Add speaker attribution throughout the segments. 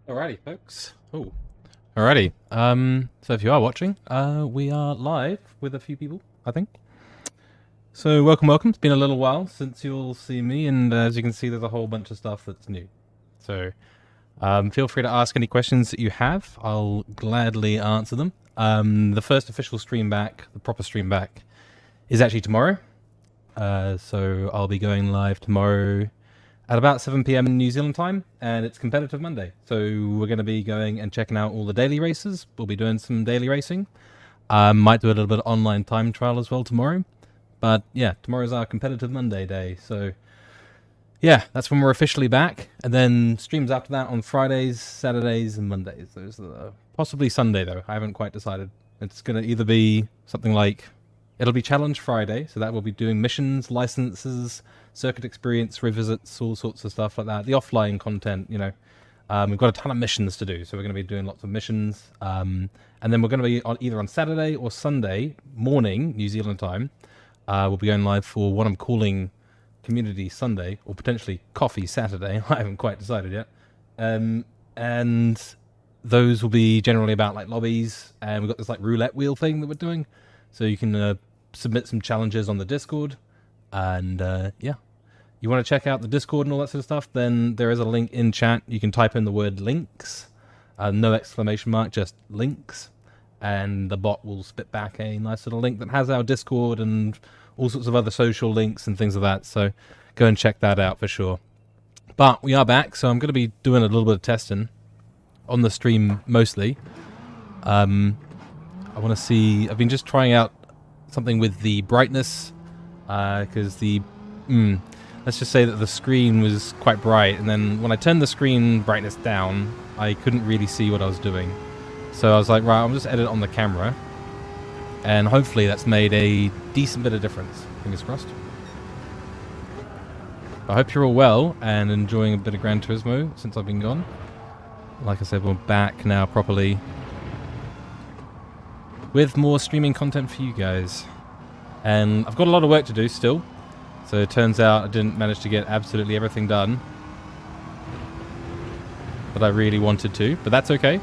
Speaker 1: Alrighty, folks. Oh, alrighty. So if you are watching, we are live with a few people, I think. So welcome. It's been a little while since you'll see me, and as you can see, there's a whole bunch of stuff that's new. So feel free to ask any questions that you have. I'll gladly answer them. The first official stream back, the proper stream back, is actually tomorrow. So I'll be going live tomorrow at about 7 p.m. in New Zealand time, and it's Competitive Monday. So we're going to be going and checking out all the daily races. We'll be doing some daily racing. Might do a little bit of online time trial as well tomorrow. But yeah, tomorrow's our Competitive Monday day. So yeah, that's when we're officially back. And then streams after that on Fridays, Saturdays, and Mondays. There's possibly Sunday, though. I haven't quite decided. It's going to either be something like... It'll be Challenge Friday, so that will be doing missions, licenses, circuit experience, revisits, all sorts of stuff like that. The offline content, you know. We've got a ton of missions to do, so we're going to be doing lots of missions. And then we're going to be either on Saturday or Sunday morning, New Zealand time. We'll be going live for what I'm calling Community Sunday, or potentially Coffee Saturday. I haven't quite decided yet. And those will be generally about like lobbies, and we've got this like roulette wheel thing that we're doing. So you can submit some challenges on the Discord, and yeah, you want to check out the Discord and all that sort of stuff, then there is a link in chat. You can type in the word links, no exclamation mark, just links, and the bot will spit back a nice little link that has our Discord and all sorts of other social links and things like that. So go and check that out for sure. But we are back, so I'm going to be doing a little bit of testing on the stream mostly. I want to see... I've been just trying out something with the brightness, because let's just say that the screen was quite bright, and then when I turned the screen brightness down, I couldn't really see what I was doing. So I was like, right, I'll just edit on the camera, and hopefully that's made a decent bit of difference. Fingers crossed. I hope you're all well and enjoying a bit of Gran Turismo since I've been gone. Like I said, we're back now properly with more streaming content for you guys. And I've got a lot of work to do still. So it turns out I didn't manage to get absolutely everything done that I really wanted to, but that's okay.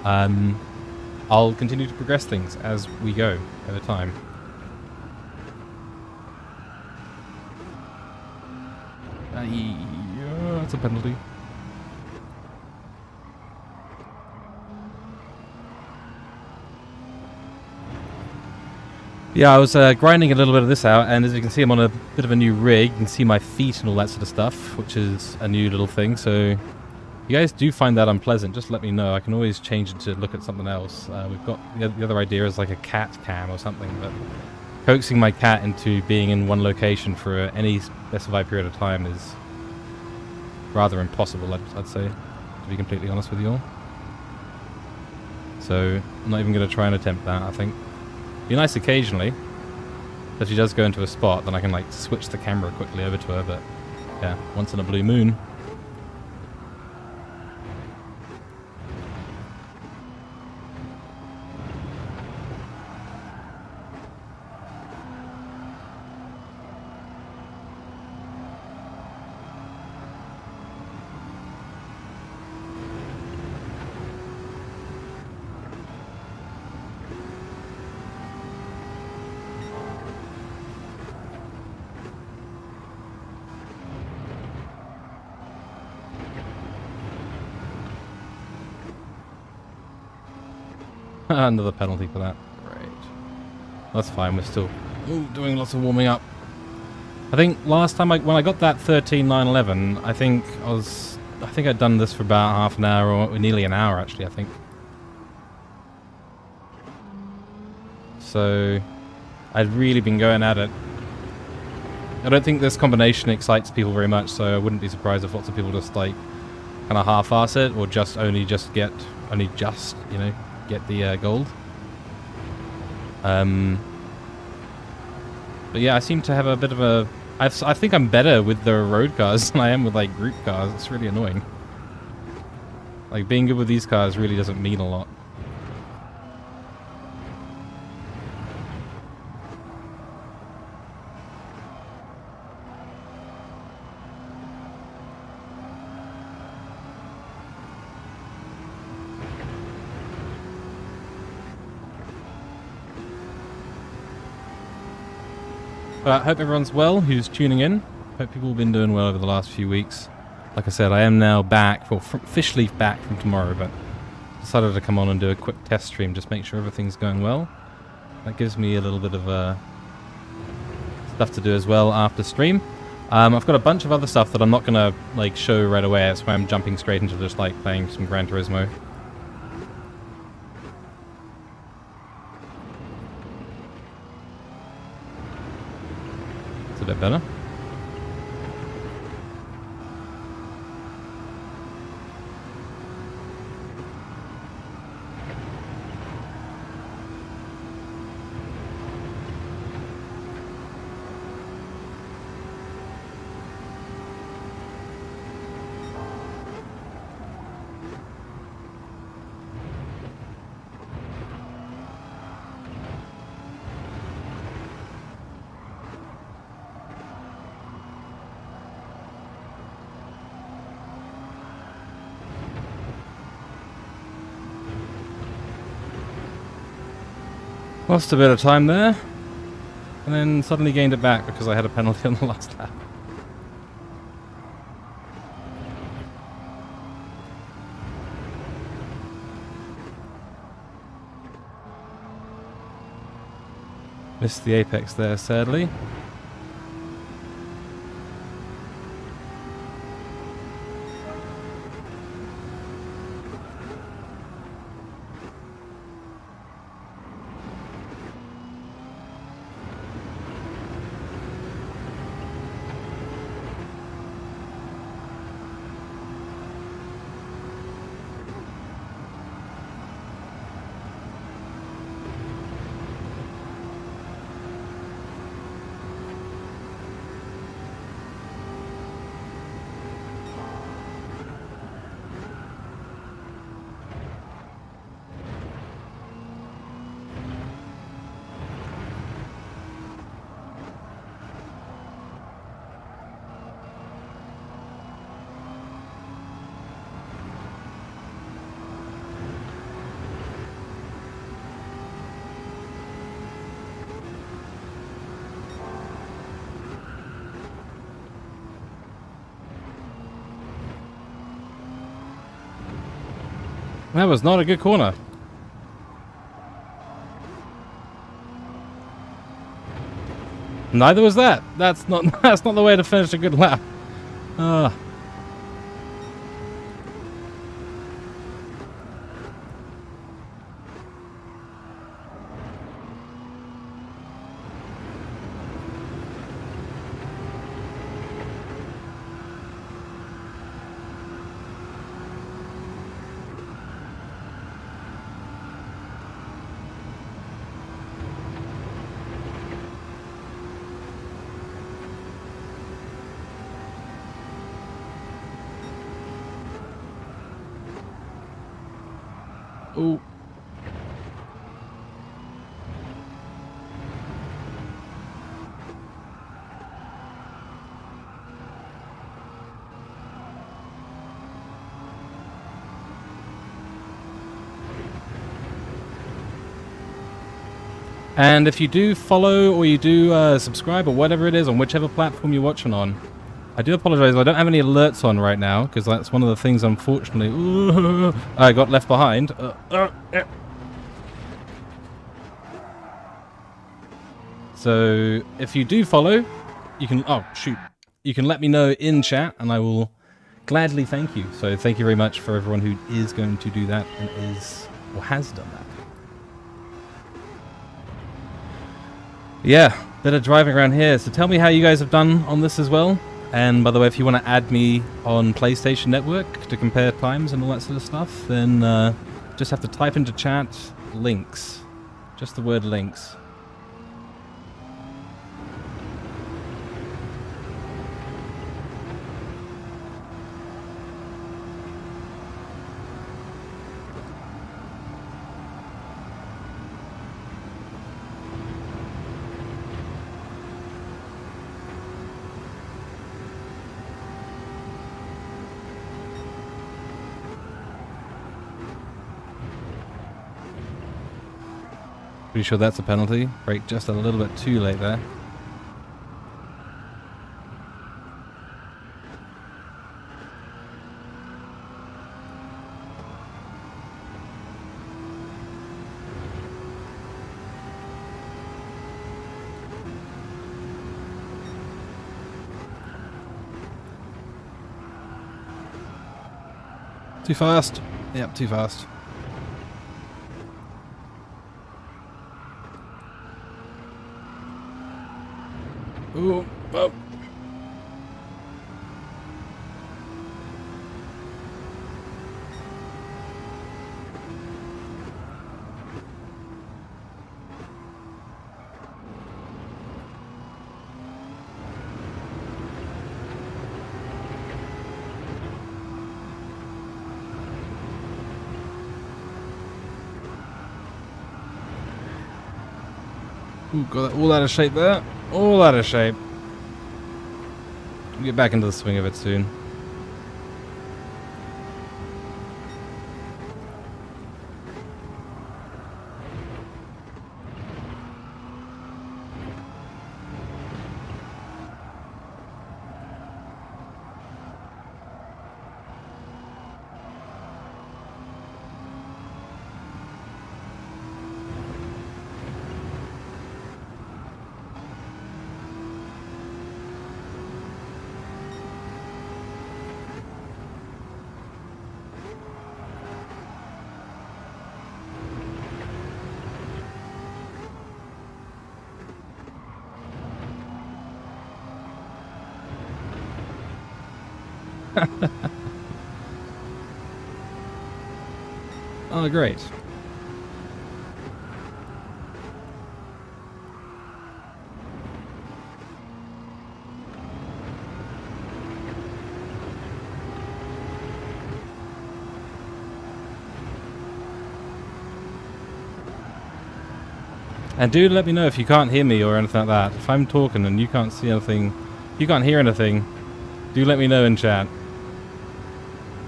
Speaker 1: I'll continue to progress things as we go over time. Yeah, that's a penalty. Yeah, I was grinding a little bit of this out, and as you can see, I'm on a bit of a new rig. You can see my feet and all that sort of stuff, which is a new little thing. So if you guys do find that unpleasant, just let me know. I can always change it to look at something else. We've got the other idea is like a cat cam or something, but coaxing my cat into being in one location for any specified period of time is rather impossible, I'd say, to be completely honest with you all. So I'm not even going to try and attempt that, I think. Be nice occasionally. If she does go into a spot, then I can like switch the camera quickly over to her, but yeah, once in a blue moon. Another penalty for that. Great. That's fine, we're still doing lots of warming up. I think last time when I got that 13.911, I think I'd done this for about half an hour or nearly an hour actually, I think. So I'd really been going at it. I don't think this combination excites people very much, so I wouldn't be surprised if lots of people just like kind of half-ass it, or just get the gold. But yeah, I seem to have a bit of a... I think I'm better with the road cars than I am with like group cars. It's really annoying. Like being good with these cars really doesn't mean a lot. But hope everyone's well who's tuning in. Hope people have been doing well over the last few weeks. Like I said, I am now back, well, officially back from tomorrow, but decided to come on and do a quick test stream, just make sure everything's going well. That gives me a little bit of stuff to do as well after stream. I've got a bunch of other stuff that I'm not gonna like show right away. That's why I'm jumping straight into just like playing some Gran Turismo. It's a bit better. Lost a bit of time there, and then suddenly gained it back because I had a penalty on the last lap. Missed the apex there, sadly. That was not a good corner. Neither was that. That's not the way to finish a good lap. Ooh. And if you do follow or you do subscribe or whatever it is on whichever platform you're watching on, I do apologize. I don't have any alerts on right now because that's one of the things, unfortunately, I got left behind. So if you do follow, you can, oh shoot, you can let me know in chat and I will gladly thank you. So thank you very much for everyone who is going to do that and is or has done that. Yeah, bit of driving around here. So tell me how you guys have done on this as well. And by the way, if you want to add me on PlayStation Network to compare times and all that sort of stuff, then just have to type into chat links. Just the word links. Pretty sure that's a penalty. Brake just a little bit too late there. Too fast. Yep, too fast. Ooh, oh. Ooh, got all out of shape there. All out of shape. We'll get back into the swing of it soon. Oh, great. And do let me know if you can't hear me or anything like that. If I'm talking and you can't see anything, you can't hear anything, do let me know in chat.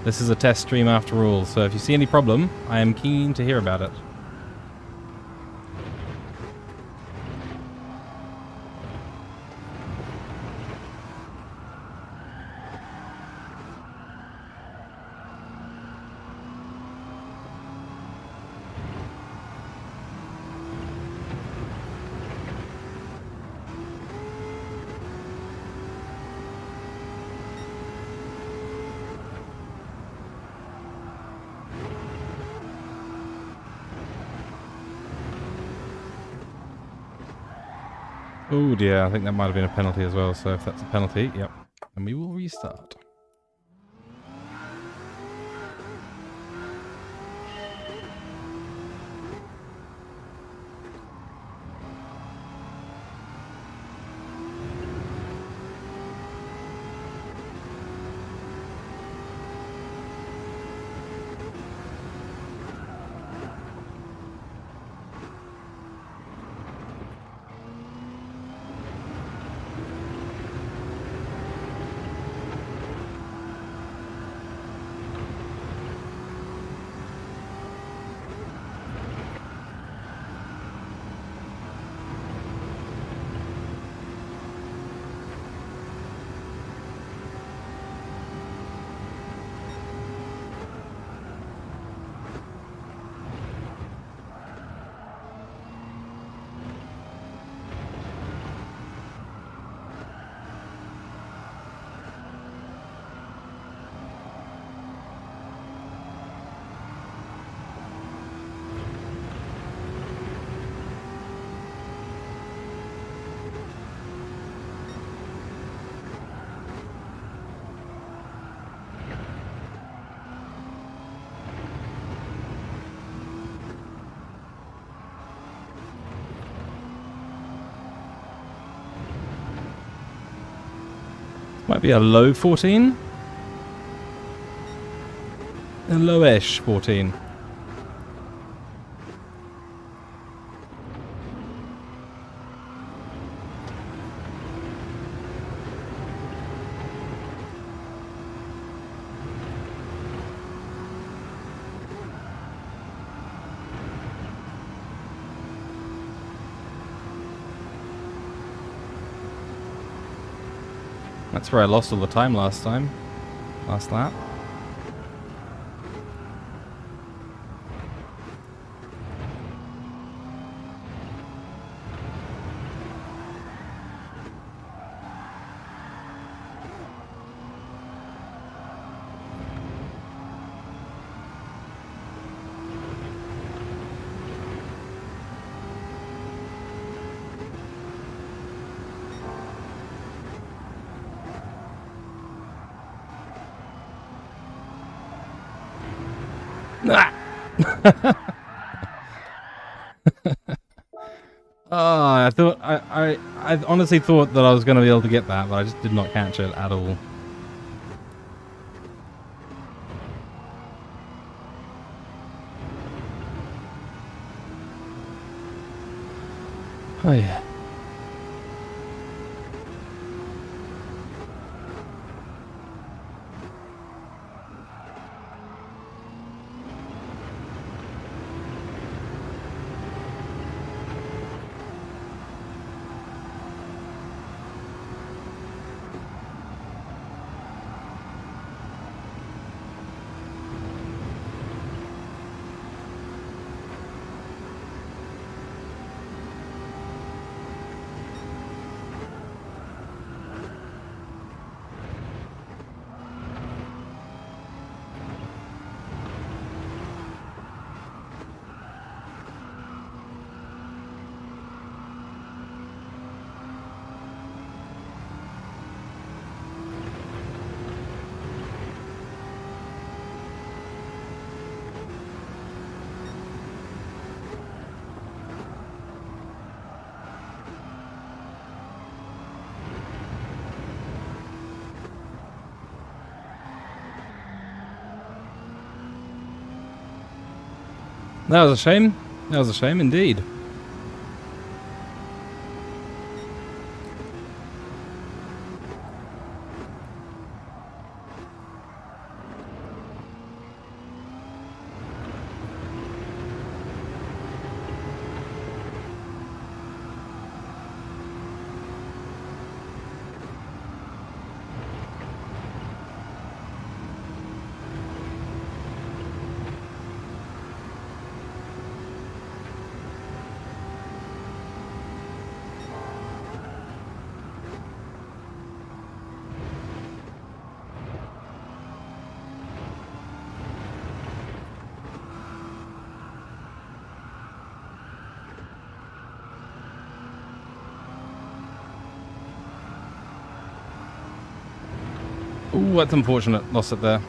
Speaker 1: This is a test stream after all, so if you see any problem, I am keen to hear about it. Oh dear, I think that might have been a penalty as well, so if that's a penalty, yep. And we will restart. Might be a low 14? A lowish 14. That's where I lost all the time last lap. Ah! Oh, I honestly thought that I was going to be able to get that, but I just did not catch it at all. Oh yeah. That was a shame. That was a shame indeed. Ooh, that's unfortunate. Lost it there.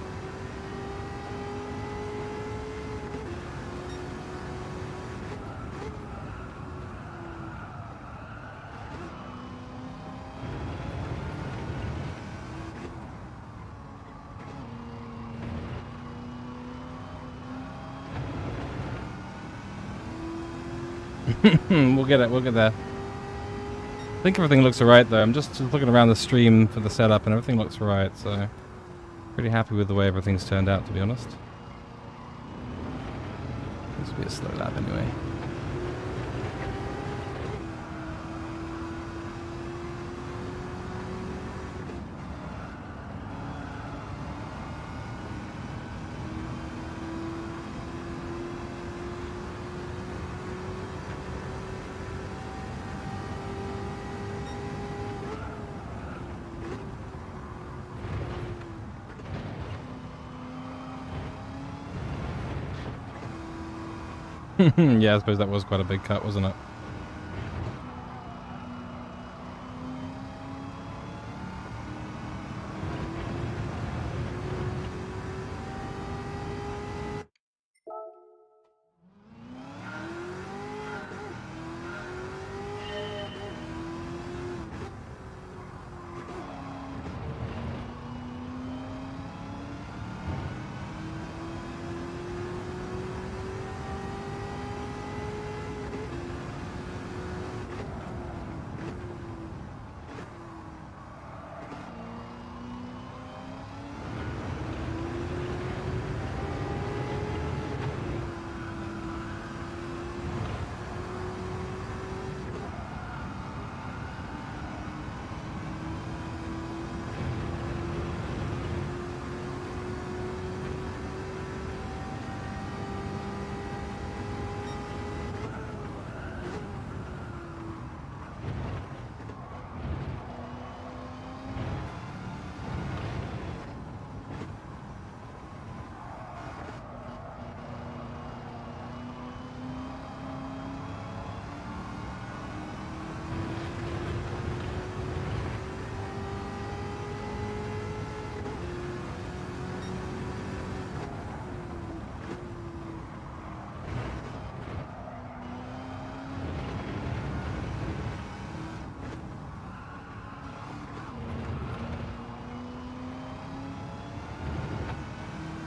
Speaker 1: We'll get it. We'll get there. I think everything looks alright though. I'm just looking around the stream for the setup and everything looks alright, so pretty happy with the way everything's turned out, to be honest. This will be a slow lap anyway. Yeah, I suppose that was quite a big cut, wasn't it?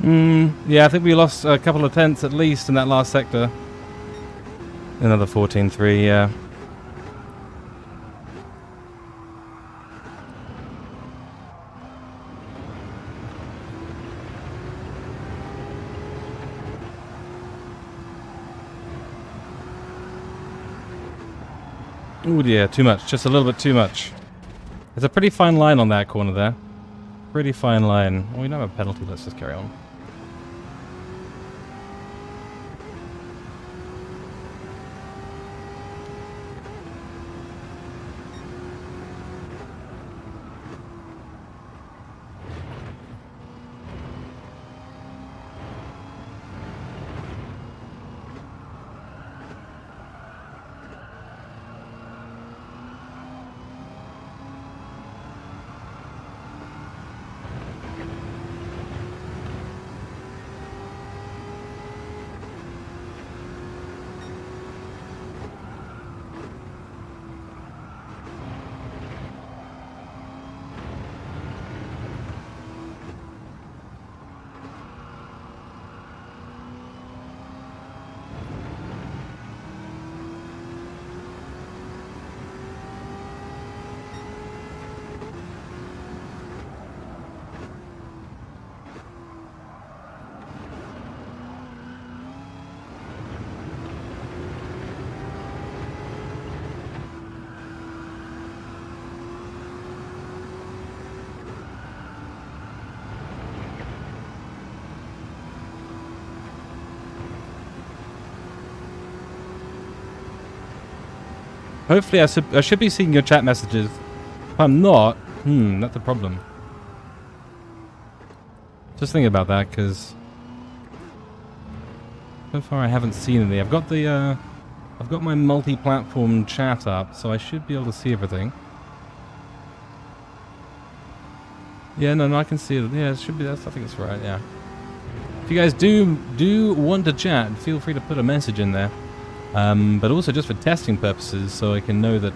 Speaker 1: Yeah, I think we lost a couple of tenths at least in that last sector. Another 14.3, yeah. Ooh, yeah, too much. Just a little bit too much. There's a pretty fine line on that corner there. Pretty fine line. Well, we don't have a penalty. Let's just carry on. Hopefully I should be seeing your chat messages. If I'm not, that's a problem. Just thinking about that, because so far I haven't seen any. I've got my multi-platform chat up, so I should be able to see everything. Yeah, no, I can see it. Yeah, it should be. I think it's right. Yeah. If you guys do want to chat, feel free to put a message in there. But also just for testing purposes, so I can know that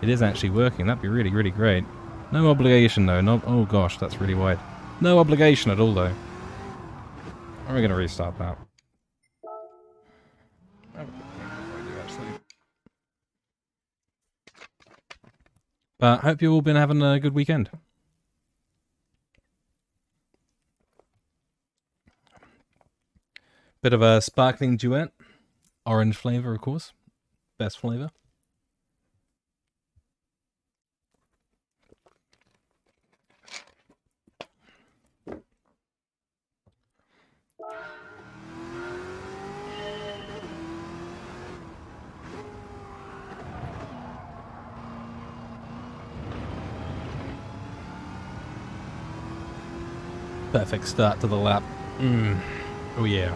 Speaker 1: it is actually working. That'd be really, really great. No obligation though. No. Oh gosh, that's really wide. No obligation at all though. Are we gonna restart that? But hope you've all been having a good weekend. Bit of a sparkling duet. Orange flavor, of course. Best flavor. Perfect start to the lap. Oh yeah.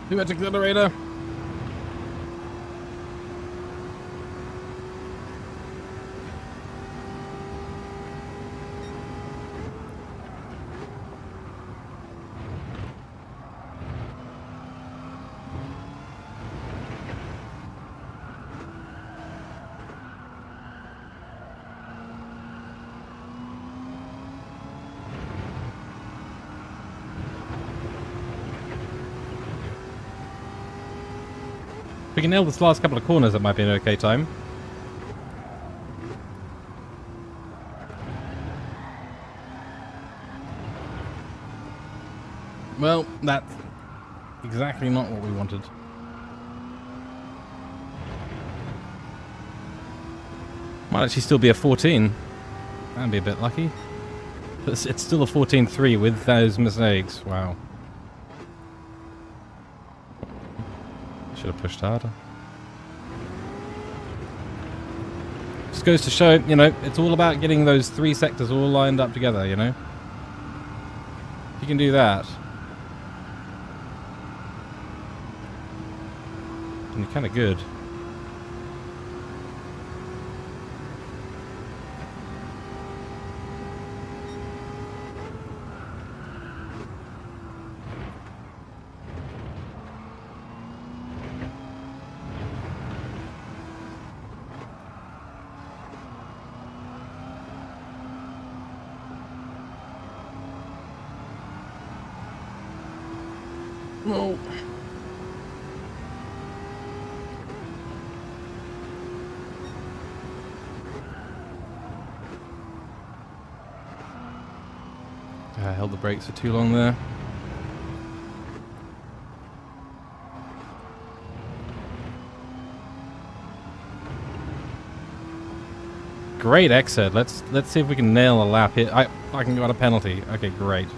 Speaker 1: Too much accelerator. If we can nail this last couple of corners, that might be an okay time. Well, that's exactly not what we wanted. Might actually still be a 14. That'd be a bit lucky. But it's still a 14.3 with those mistakes. Wow. Should have pushed harder. Just goes to show, you know, it's all about getting those three sectors all lined up together, you know? If you can do that, then you're kind of good. No. I held the brakes for too long there. Great exit. Let's see if we can nail a lap here. I fucking got a penalty. Okay, great.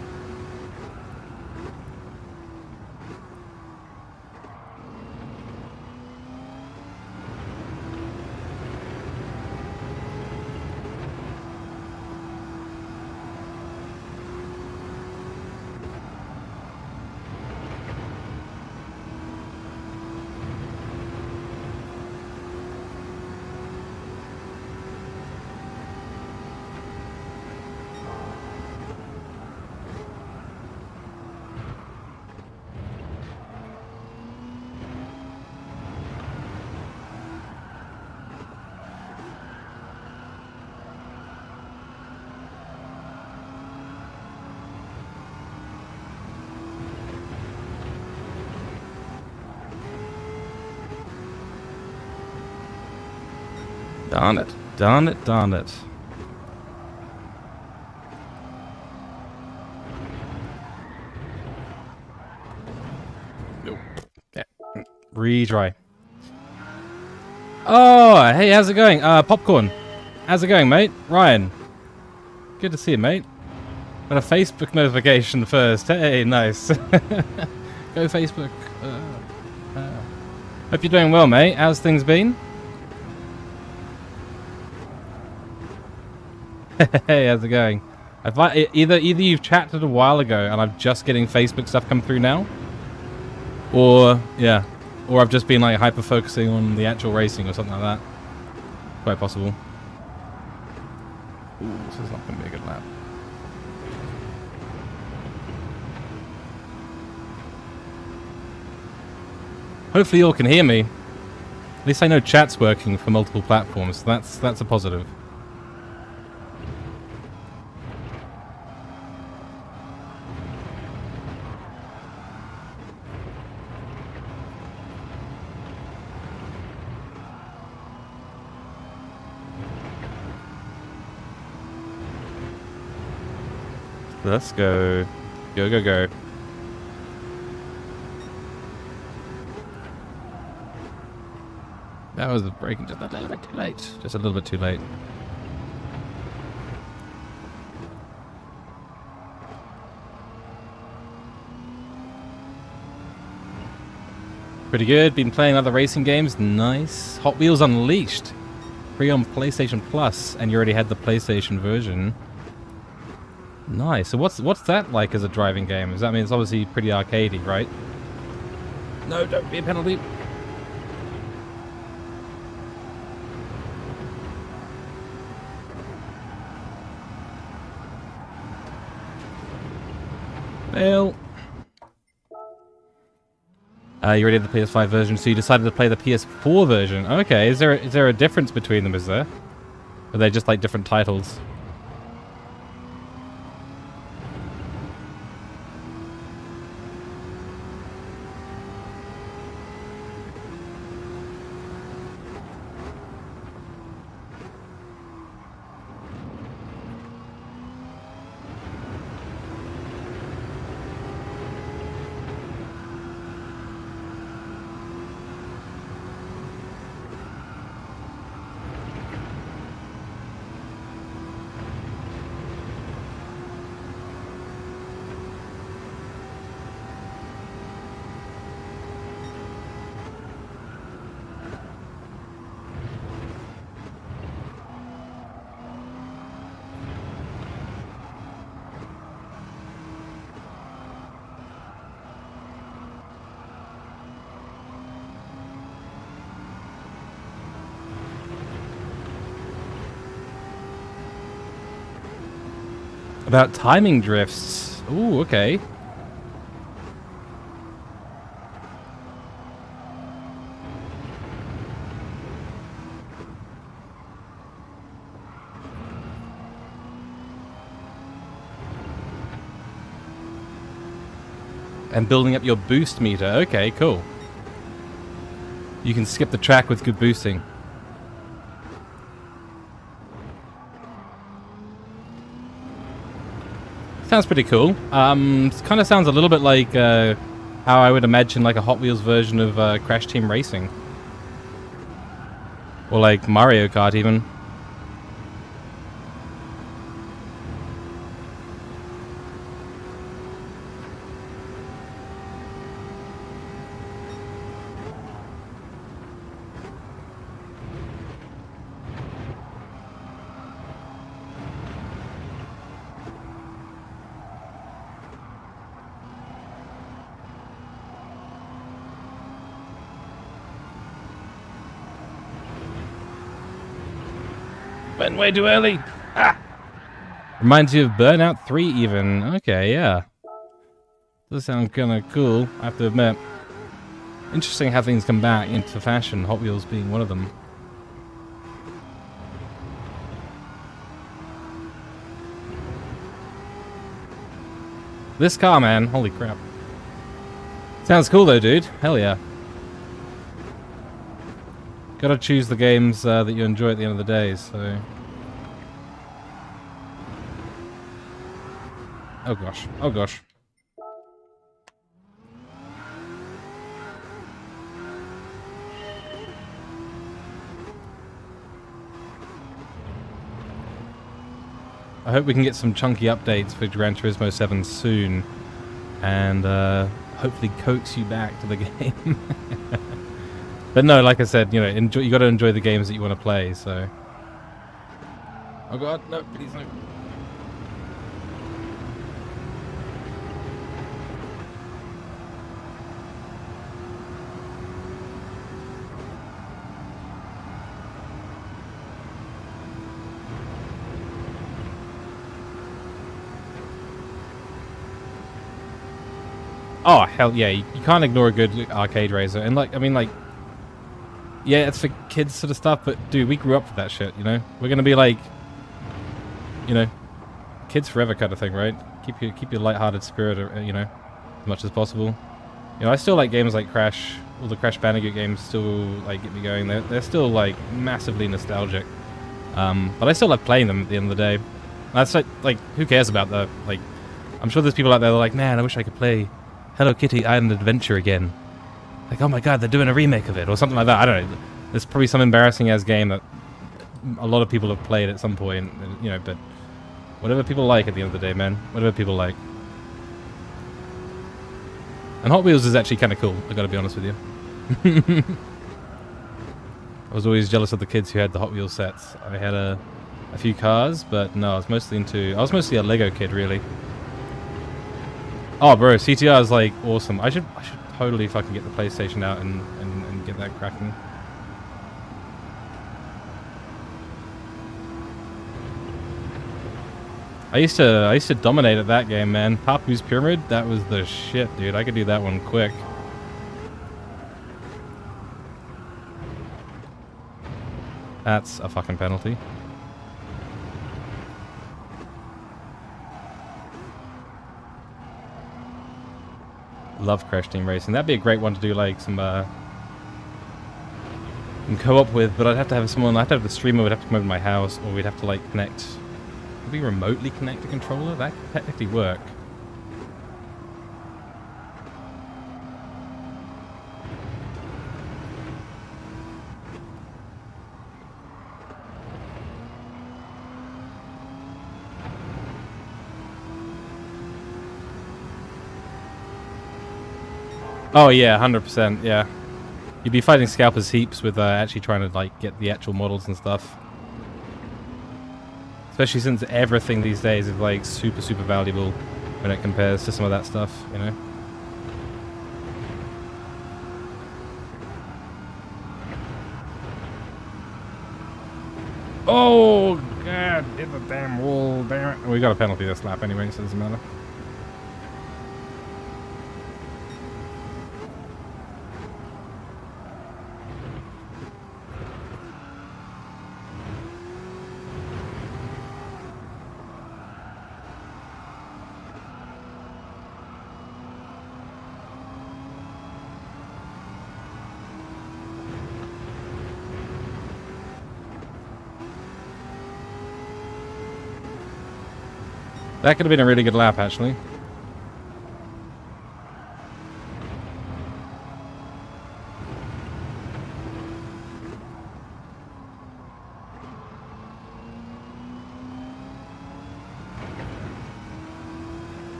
Speaker 1: Darn it. Darn it, darn it. Nope. Yeah. Retry. Oh, hey, how's it going? Popcorn. How's it going, mate? Ryan. Good to see you, mate. Got a Facebook notification first. Hey, nice. Go Facebook. Hope you're doing well, mate. How's things been? Hey, how's it going? Either you've chatted a while ago and I'm just getting Facebook stuff come through now, or yeah, or I've just been like hyper focusing on the actual racing or something like that. Quite possible. Ooh, this is not going to be a good lap. Hopefully you all can hear me. At least I know chat's working for multiple platforms. So that's a positive. Let's go. Go, go, go. That was braking just a little bit too late. Just a little bit too late. Pretty good. Been playing other racing games. Nice. Hot Wheels Unleashed. Free on PlayStation Plus, and you already had the PlayStation version. Nice. So what's that like as a driving game? Does that mean it's obviously pretty arcadey, right? No, don't be a penalty. Fail. You already had the PS5 version, so you decided to play the PS4 version. Okay, is there a difference between them, is there? Are they just like different titles? About timing drifts. Ooh, okay. And building up your boost meter. Okay, cool. You can skip the track with good boosting. Sounds pretty cool. Kind of sounds a little bit like how I would imagine like a Hot Wheels version of Crash Team Racing. Or like Mario Kart even. Went way too early. Ah! Reminds you of Burnout 3 even. Okay, yeah. Does sound kind of cool, I have to admit. Interesting how things come back into fashion, Hot Wheels being one of them. This car, man. Holy crap. Sounds cool though, dude. Hell yeah. Gotta choose the games that you enjoy at the end of the day, so... Oh gosh. Oh gosh. I hope we can get some chunky updates for Gran Turismo 7 soon. And hopefully coax you back to the game. But no, like I said, you know, you got to enjoy the games that you want to play. So, oh god, no, please no. Oh hell yeah, you can't ignore a good arcade racer, and like, I mean, like. Yeah, it's for kids sort of stuff, but dude, we grew up with that shit, you know? We're gonna be like, you know, kids forever kind of thing, right? Keep your lighthearted spirit, you know, as much as possible. You know, I still like games like Crash, all the Crash Bandicoot games still like get me going. They're still like massively nostalgic. But I still love playing them at the end of the day. That's like who cares about the, like, I'm sure there's people out there that are like, man, I wish I could play Hello Kitty Island Adventure again. Like, oh my god, they're doing a remake of it, or something like that. I don't know. There's probably some embarrassing-ass game that a lot of people have played at some point, you know, but whatever people like at the end of the day, man. Whatever people like. And Hot Wheels is actually kind of cool, I gotta be honest with you. I was always jealous of the kids who had the Hot Wheels sets. I had a few cars, but no, I was mostly a Lego kid, really. Oh, bro, CTR is, like, awesome. I should totally fucking get the PlayStation out and get that cracking. I used to dominate at that game, man. Papu's Pyramid, that was the shit, dude. I could do that one quick. That's a fucking penalty. Love Crash Team Racing. That'd be a great one to do like some co-op with, but I'd have to have someone. I'd have the streamer would have to come over to my house, or we'd have to like connect. Could we remotely connect a controller? That could technically work. Oh yeah, 100%, yeah. You'd be fighting scalpers heaps with actually trying to like get the actual models and stuff. Especially since everything these days is like super valuable when it compares to some of that stuff, you know? Oh god, hit the damn wall, damn it. We got a penalty this lap anyway, so it doesn't matter. That could have been a really good lap, actually.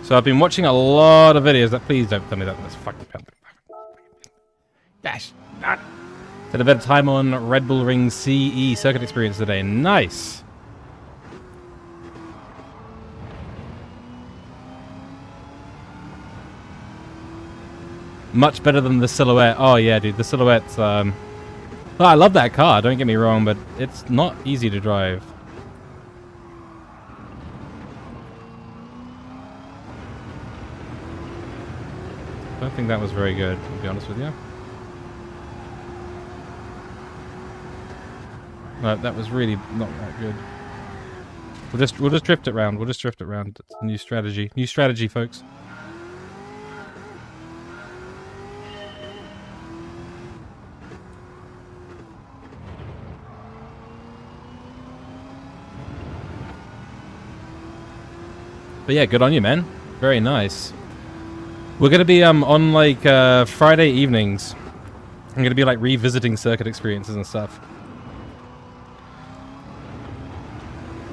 Speaker 1: So I've been watching a lot of videos that please don't tell me that that's fucking dash. Did a bit of time on Red Bull Ring CE circuit experience today. Nice. Much better than the Silhouette. Oh yeah, dude, the Silhouette's oh, I love that car, don't get me wrong, but it's not easy to drive. I don't think that was very good, to be honest with you. No, that was really not that good. We'll just drift it round. We'll just drift it round. It's a new strategy. New strategy, folks. But yeah, good on you, man. Very nice. We're gonna be on like Friday evenings. I'm gonna be like revisiting circuit experiences and stuff.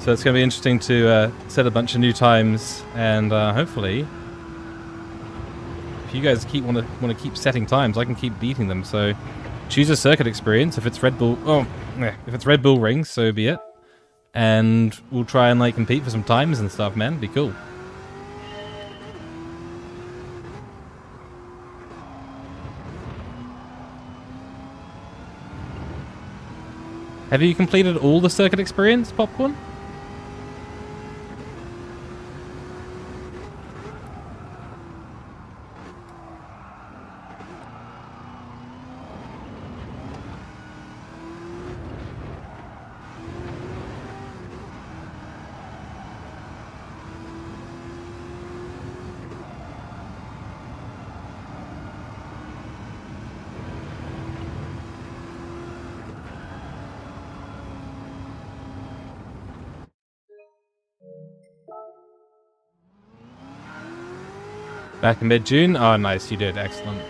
Speaker 1: So it's gonna be interesting to set a bunch of new times, and hopefully, if you guys want to keep setting times, I can keep beating them. So choose a circuit experience. If it's Red Bull, if it's Red Bull Ring, so be it. And we'll try and like compete for some times and stuff, man. Be cool. Have you completed all the circuit experience, Popcorn? Back in mid-June? Oh, nice, you did. Excellent.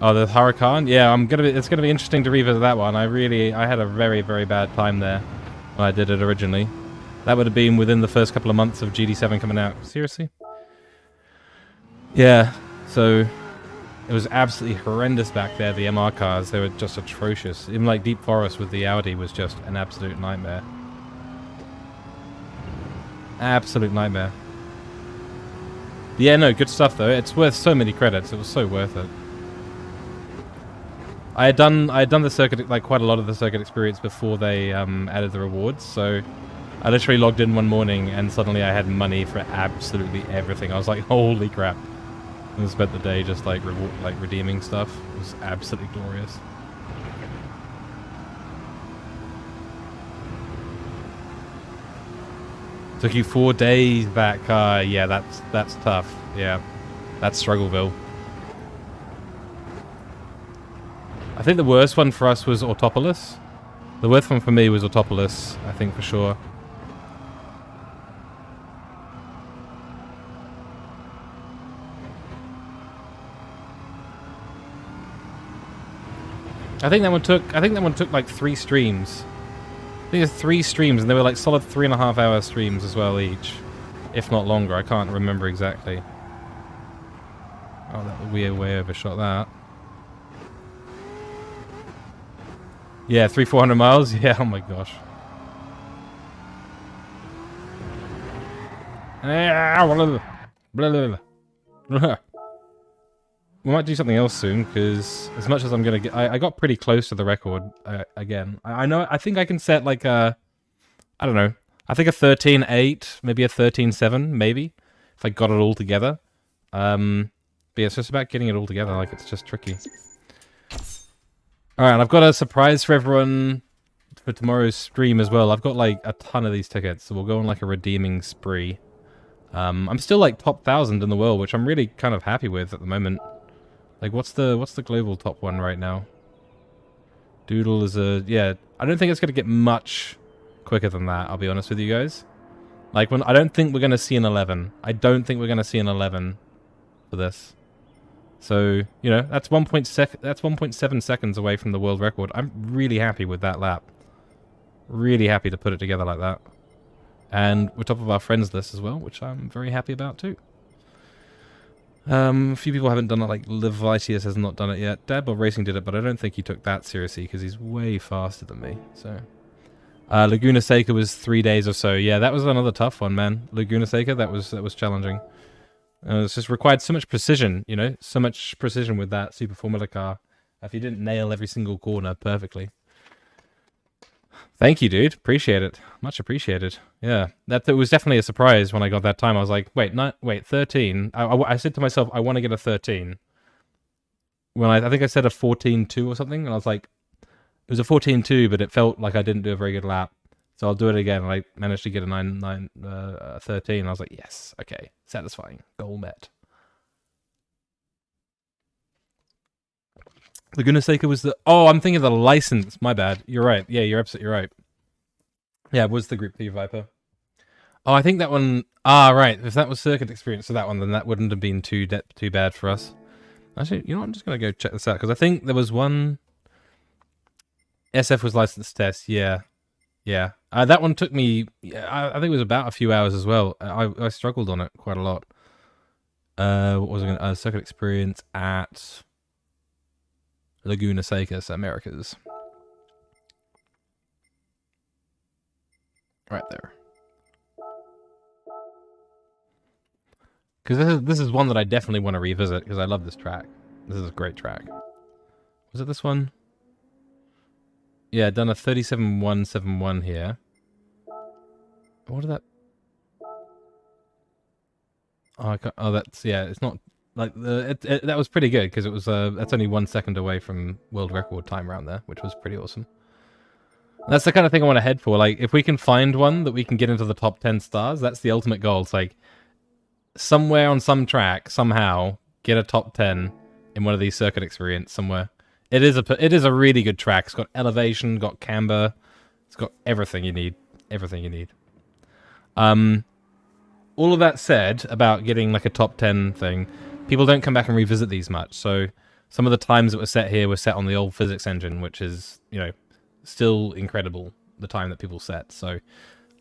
Speaker 1: Oh, the Huracan? Yeah, it's gonna be interesting to revisit that one. I had a very, very bad time there when I did it originally. That would have been within the first couple of months of GT7 coming out. Seriously? Yeah, so it was absolutely horrendous back there, the MR cars. They were just atrocious. Even like Deep Forest with the Audi was just an absolute nightmare. Absolute nightmare. Yeah, no, good stuff though. It's worth so many credits. It was so worth it. I had done the circuit, like quite a lot of the circuit experience before they added the rewards. So I literally logged in one morning and suddenly I had money for absolutely everything. I was like, holy crap! And spent the day just like redeeming stuff. It was absolutely glorious. Took you 4 days back. Yeah, that's tough. Yeah, that's Struggleville. I think the worst one for us was Autopolis. The worst one for me was Autopolis, I think for sure. I think that one took like 3 streams. I think there's 3 streams, and they were like solid 3.5-hour streams as well each, if not longer. I can't remember exactly. Oh, that we way overshot that. Yeah, 300-400 miles. Yeah, oh my gosh. We might do something else soon, because as much as I'm gonna get, I got pretty close to the record again. I know, I think I can set like a, I don't know, I think a 13.8, maybe a 13.7, maybe, if I got it all together. But yeah, it's just about getting it all together. Like, it's just tricky. All right, and I've got a surprise for everyone for tomorrow's stream as well. I've got like a ton of these tickets, so we'll go on like a redeeming spree. I'm still like top 1,000 in the world, which I'm really kind of happy with at the moment. Like, what's the global top one right now? Doodle is a... Yeah, I don't think it's going to get much quicker than that, I'll be honest with you guys. Like, when I don't think we're going to see an 11. I don't think we're going to see an 11 for this. So, you know, that's 1.7 seconds away from the world record. I'm really happy with that lap. Really happy to put it together like that. And we're top of our friends list as well, which I'm very happy about too. A few people haven't done it, like Levitius has not done it yet. Dadball Racing did it, but I don't think he took that seriously because he's way faster than me. So, Laguna Seca was 3 days or so. Yeah, that was another tough one, man. Laguna Seca, that was challenging. It's just required so much precision, you know, so much precision with that Super Formula car. If you didn't nail every single corner perfectly. Thank you, dude. Appreciate it. Much appreciated. Yeah, that was definitely a surprise when I got that time. I was like, wait, 13. I said to myself, I want to get a 13. When I think I said a 14.2 or something, and I was like, it was a 14.2, but it felt like I didn't do a very good lap. So I'll do it again. And I managed to get a 13. I was like, yes, okay, satisfying. Goal met. Laguna Seca was the... Oh, I'm thinking of the license. My bad. You're right. Yeah, you're absolutely right. Yeah, it was the Group 3 Viper. Oh, I think that one... Ah, right. If that was Circuit Experience for that one, then that wouldn't have been too bad for us. Actually, you know what? I'm just going to go check this out, because I think there was one... SF was licensed test, yeah. Yeah. That one took me... I think it was about a few hours as well. I struggled on it quite a lot. What was it going to... Circuit Experience at... Laguna Seca, Americas. Right there. Because this is one that I definitely want to revisit, because I love this track. This is a great track. Was it this one? Yeah, done a 37.171 here. What did that... Oh, that's... Yeah, it's not... Like, that was pretty good, because it was... that's only 1 second away from world record time around there, which was pretty awesome. That's the kind of thing I want to head for. Like, if we can find one that we can get into the top 10 stars, that's the ultimate goal. It's like, somewhere on some track, somehow, get a top 10 in one of these Circuit Experience somewhere. It is a really good track. It's got elevation, got camber, it's got everything you need. Everything you need. All of that said about getting like a top 10 thing, people don't come back and revisit these much. So some of the times that were set here were set on the old physics engine, which is, you know, still incredible, the time that people set. So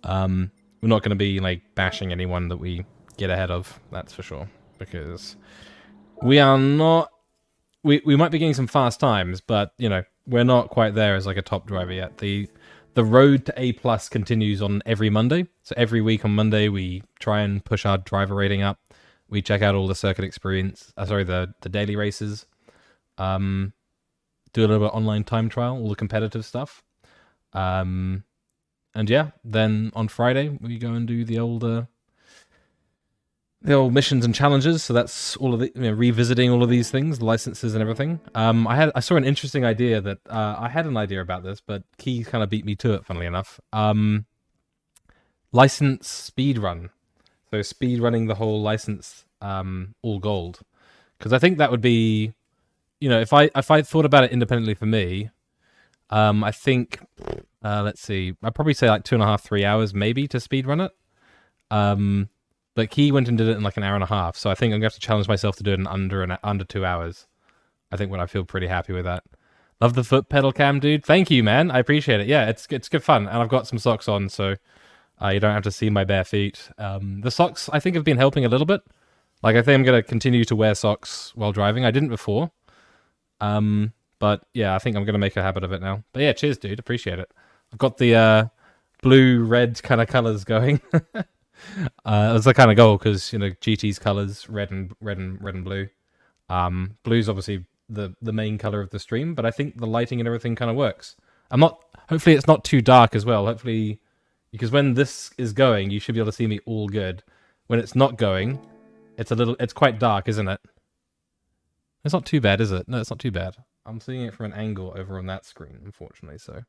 Speaker 1: we're not going to be like bashing anyone that we get ahead of, that's for sure, because we are not... We might be getting some fast times, but, you know, we're not quite there as like a top driver yet. The road to A+ continues on every Monday. So every week on Monday, we try and push our driver rating up. We check out all the Circuit Experience, the daily races. Do a little bit of online time trial, all the competitive stuff. And yeah, then on Friday, we go and do the old missions and challenges. So that's all of the, you know, revisiting all of these things, licenses and everything. I saw an interesting idea that I had an idea about this, but Key kind of beat me to it, funnily enough. License speed run. So speed running the whole license, all gold, because I think that would be, you know, if I thought about it independently for me, I think let's see, I'd probably say like 2.5, 3 hours maybe to speed run it. But Key went and did it in like an hour and a half, so I think I'm gonna have to challenge myself to do it in under 2 hours. I think when I feel pretty happy with that. Love the foot pedal cam, dude. Thank you, man. I appreciate it. Yeah, it's good fun, and I've got some socks on, so you don't have to see my bare feet. The socks I think have been helping a little bit. Like, I think I'm gonna continue to wear socks while driving. I didn't before, but yeah, I think I'm gonna make a habit of it now. But yeah, cheers, dude. Appreciate it. I've got the blue red kind of colors going. That's the kind of goal, because, you know, GT's colors, red and blue. Blue's obviously the main color of the stream, but I think the lighting and everything kind of works. Hopefully it's not too dark as well. Hopefully, because when this is going, you should be able to see me all good. When it's not going, it's quite dark, isn't it? It's not too bad, is it? No, it's not too bad. I'm seeing it from an angle over on that screen, unfortunately, so.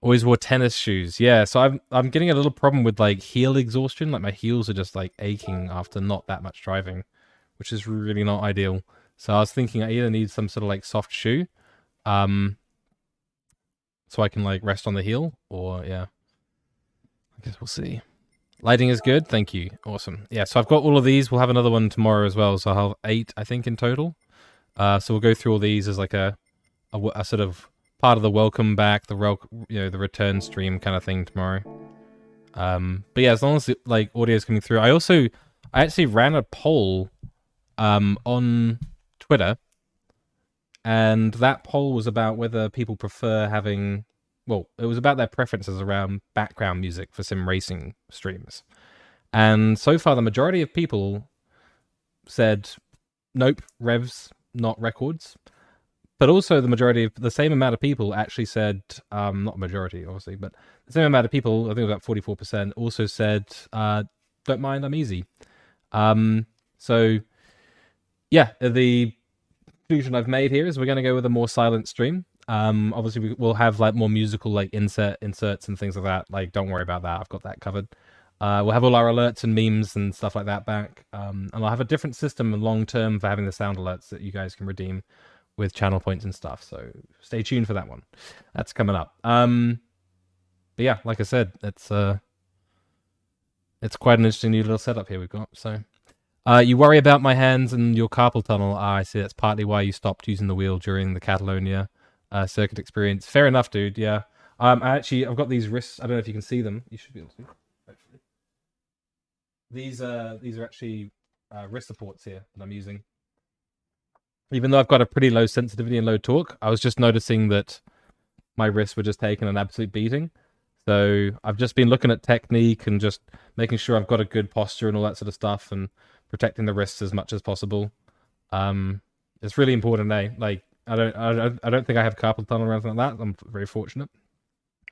Speaker 1: Always wore tennis shoes. Yeah, so I'm getting a little problem with like heel exhaustion. Like, my heels are just like aching after not that much driving, which is really not ideal. So I was thinking I either need some sort of like soft shoe, so I can like rest on the heel, or yeah. I guess we'll see. Lighting is good. Thank you. Awesome. Yeah, so I've got all of these. We'll have another one tomorrow as well. So I'll have 8, I think, in total. So we'll go through all these as like a sort of part of the welcome back, the return stream kind of thing tomorrow. But yeah, as long as like audio is coming through. I actually ran a poll on Twitter, and that poll was about whether people prefer having, well, it was about their preferences around background music for sim racing streams. And so far, the majority of people said, nope, revs, not records. But also the same amount of people actually said, not majority, obviously, but the same amount of people, I think about 44%, also said, don't mind, I'm easy. So, yeah, the conclusion I've made here is we're going to go with a more silent stream. Obviously, we'll have like more musical like inserts and things like that. Like, don't worry about that. I've got that covered. We'll have all our alerts and memes and stuff like that back. And I'll have a different system long term for having the sound alerts that you guys can redeem with channel points and stuff. So stay tuned for that one. That's coming up. But yeah, like I said, it's quite an interesting new little setup here we've got. So you worry about my hands and your carpal tunnel. I see. That's partly why you stopped using the wheel during the Catalonia circuit experience. Fair enough, dude. Yeah. I've got these wrists. I don't know if you can see them. You should be able to. Hopefully. These are actually wrist supports here that I'm using. Even though I've got a pretty low sensitivity and low torque, I was just noticing that my wrists were just taking an absolute beating. So I've just been looking at technique and just making sure I've got a good posture and all that sort of stuff, and protecting the wrists as much as possible. It's really important, eh? Like I don't think I have carpal tunnel or anything like that. I'm very fortunate,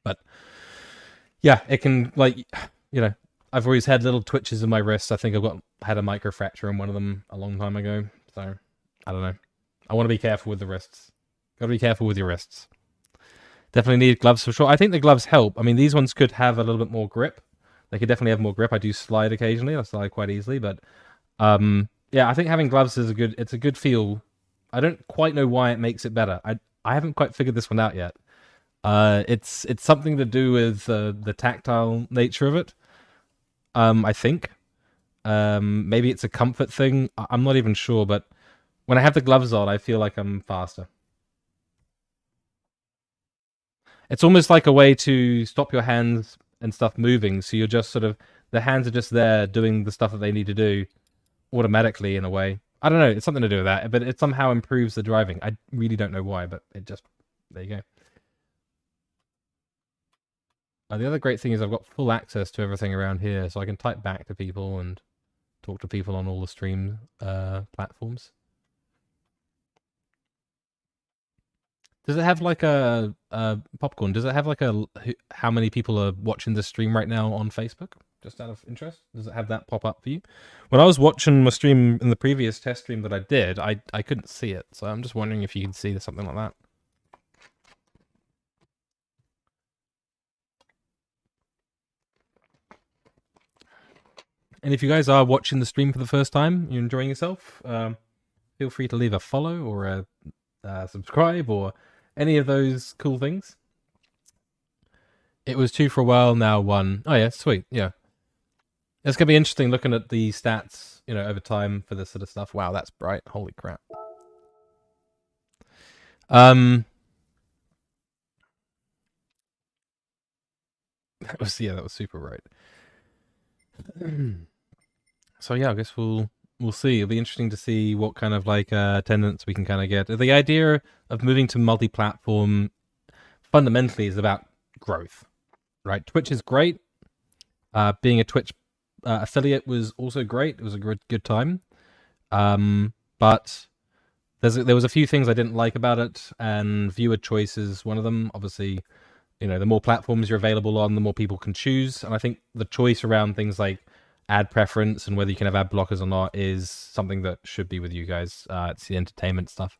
Speaker 1: but yeah, it can, like, you know, I've always had little twitches in my wrists. I think had a microfracture in one of them a long time ago. So I don't know. I want to be careful with the wrists. Got to be careful with your wrists. Definitely need gloves for sure. I think the gloves help. I mean, these ones could have a little bit more grip. They could definitely have more grip. I do slide occasionally. I slide quite easily, but yeah, I think having gloves is it's a good feel. I don't quite know why it makes it better. I haven't quite figured this one out yet. It's something to do with the tactile nature of it. I think. Maybe it's a comfort thing. I'm not even sure, but when I have the gloves on, I feel like I'm faster. It's almost like a way to stop your hands and stuff moving, so you're just sort of, the hands are just there doing the stuff that they need to do automatically in a way. I don't know, it's something to do with that, but it somehow improves the driving. I really don't know why, but it just, there you go. The other great thing is I've got full access to everything around here, so I can type back to people and talk to people on all the stream platforms. Does it have like a Popcorn? Does it have like how many people are watching the stream right now on Facebook? Just out of interest, does it have that pop up for you? When I was watching my stream in the previous test stream that I did, I couldn't see it, so I'm just wondering if you can see something like that. And if you guys are watching the stream for the first time, you're enjoying yourself, feel free to leave a follow or a subscribe or any of those cool things. It was 2 for a while, now 1. Oh yeah, sweet, yeah. It's going to be interesting looking at the stats, you know, over time for this sort of stuff. Wow, that's bright. Holy crap. That was super bright. So yeah, I guess we'll see. It'll be interesting to see what kind of like attendance we can kind of get. The idea of moving to multi-platform fundamentally is about growth, right? Twitch is great. Being a Twitch affiliate was also great. It was a good time. But there was a few things I didn't like about it, and viewer choice is one of them. Obviously, you know, the more platforms you're available on, the more people can choose. And I think the choice around things like ad preference and whether you can have ad blockers or not is something that should be with you guys. It's the entertainment stuff.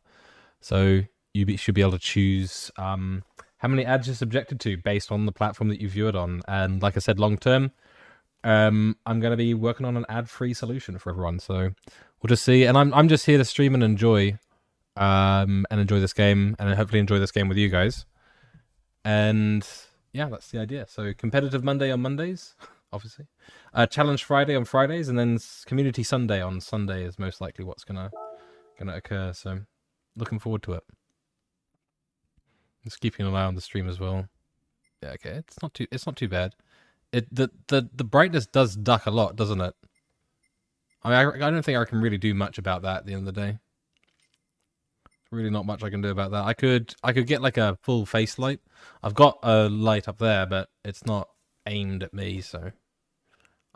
Speaker 1: So you should be able to choose how many ads you're subjected to based on the platform that you view it on. And like I said, long term, I'm going to be working on an ad-free solution for everyone. So we'll just see. And I'm just here to stream and enjoy this game, and hopefully enjoy this game with you guys. And yeah, that's the idea. So competitive Monday on Mondays, obviously. Challenge Friday on Fridays, and then Community Sunday on Sunday is most likely what's gonna occur. So looking forward to it. Just keeping an eye on the stream as well. Yeah, okay, it's not too bad. The brightness does duck a lot, doesn't it? I mean, I don't think I can really do much about that at the end of the day. Really not much I can do about that. I could get like a full face light. I've got a light up there, but it's not aimed at me, so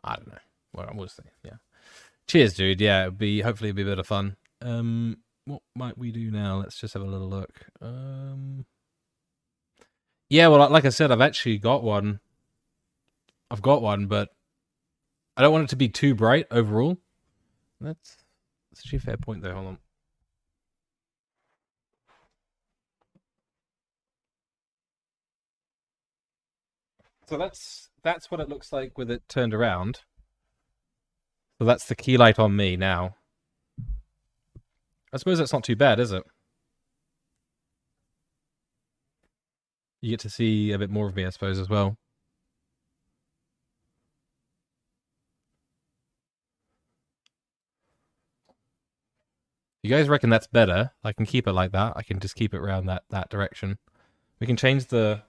Speaker 1: I don't know. Well, we'll see. Yeah. Cheers, dude. Yeah, hopefully it'll be a bit of fun. What might we do now? Let's just have a little look. Yeah, well, like I said, I've actually got one. I've got one, but I don't want it to be too bright overall. That's actually a fair point, though. Hold on. So that's what it looks like with it turned around. So that's the key light on me now. I suppose that's not too bad, is it? You get to see a bit more of me, I suppose, as well. You guys reckon that's better? I can keep it like that. I can just keep it around that direction. We can change the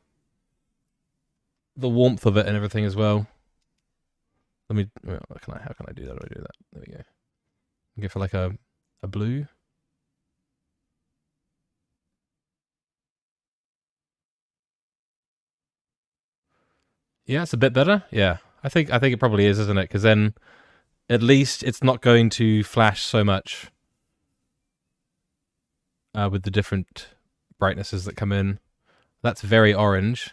Speaker 1: warmth of it and everything as well. Let me. How can I do that? How do I do that? There we go. Go for like a blue. Yeah, it's a bit better. Yeah, I think it probably is, isn't it? Because then at least it's not going to flash so much with the different brightnesses that come in. That's very orange.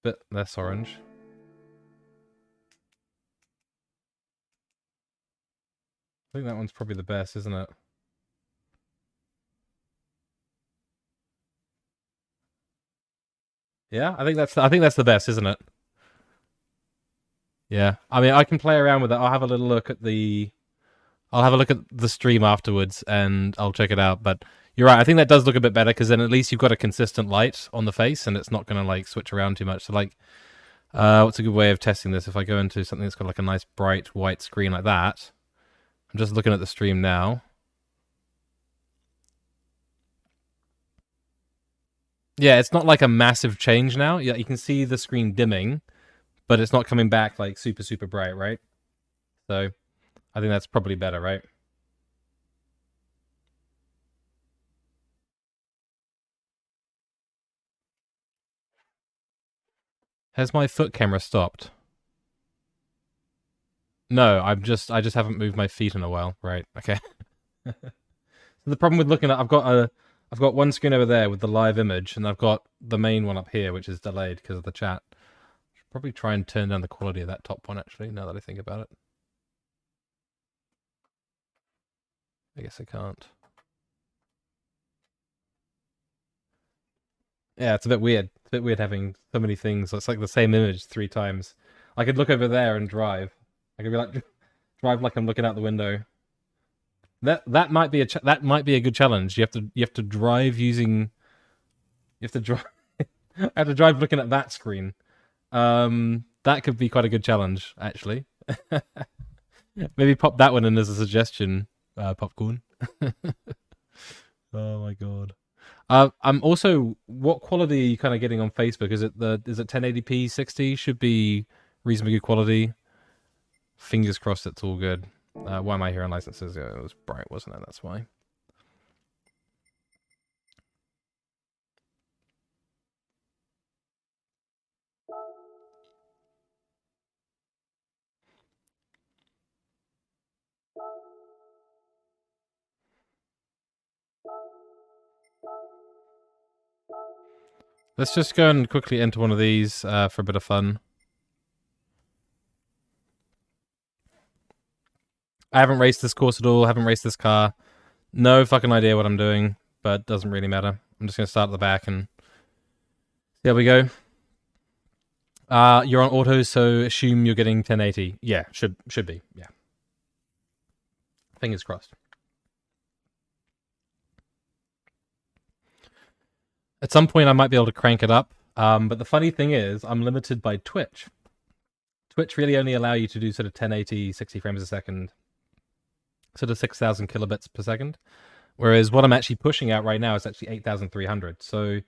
Speaker 1: Bit less orange. I think that one's probably the best, isn't it? Yeah, I think that's the best, isn't it? Yeah, I mean, I can play around with it. I'll have a little look at the stream afterwards, and I'll check it out. But you're right. I think that does look a bit better because then at least you've got a consistent light on the face, and it's not going to like switch around too much. So like, what's a good way of testing this? If I go into something that's got like a nice bright white screen like that, I'm just looking at the stream now. Yeah, it's not like a massive change now. Yeah, you can see the screen dimming, but it's not coming back like super, super bright, right? So I think that's probably better, right? Has my foot camera stopped? No, I just haven't moved my feet in a while. Right, okay. So the problem with looking at I've got one screen over there with the live image, and I've got the main one up here, which is delayed because of the chat. Should probably try and turn down the quality of that top one, actually, now that I think about it. I guess I can't. Yeah, it's a bit weird. It's a bit weird having so many things. It's like the same image 3 times. I could look over there and drive. I could be like drive like I'm looking out the window. That might be a good challenge. You have to drive using. You have to drive. I have to drive looking at that screen. That could be quite a good challenge, actually. Maybe pop that one in as a suggestion, Popcorn. Oh my god. I'm also. What quality are you kind of getting on Facebook? Is it 1080p 60? Should be reasonably good quality. Fingers crossed, it's all good. Why am I here on licenses? Yeah, it was bright, wasn't it? That's why. Let's just go and quickly enter one of these for a bit of fun. I haven't raced this course at all. Haven't raced this car. No fucking idea what I'm doing, but doesn't really matter. I'm just going to start at the back and there we go. You're on auto, so assume you're getting 1080. Yeah, should be. Yeah. Fingers crossed. At some point, I might be able to crank it up. But the funny thing is, I'm limited by Twitch. Twitch really only allow you to do sort of 1080, 60 frames a second, sort of 6,000 kilobits per second. Whereas what I'm actually pushing out right now is actually 8,300. So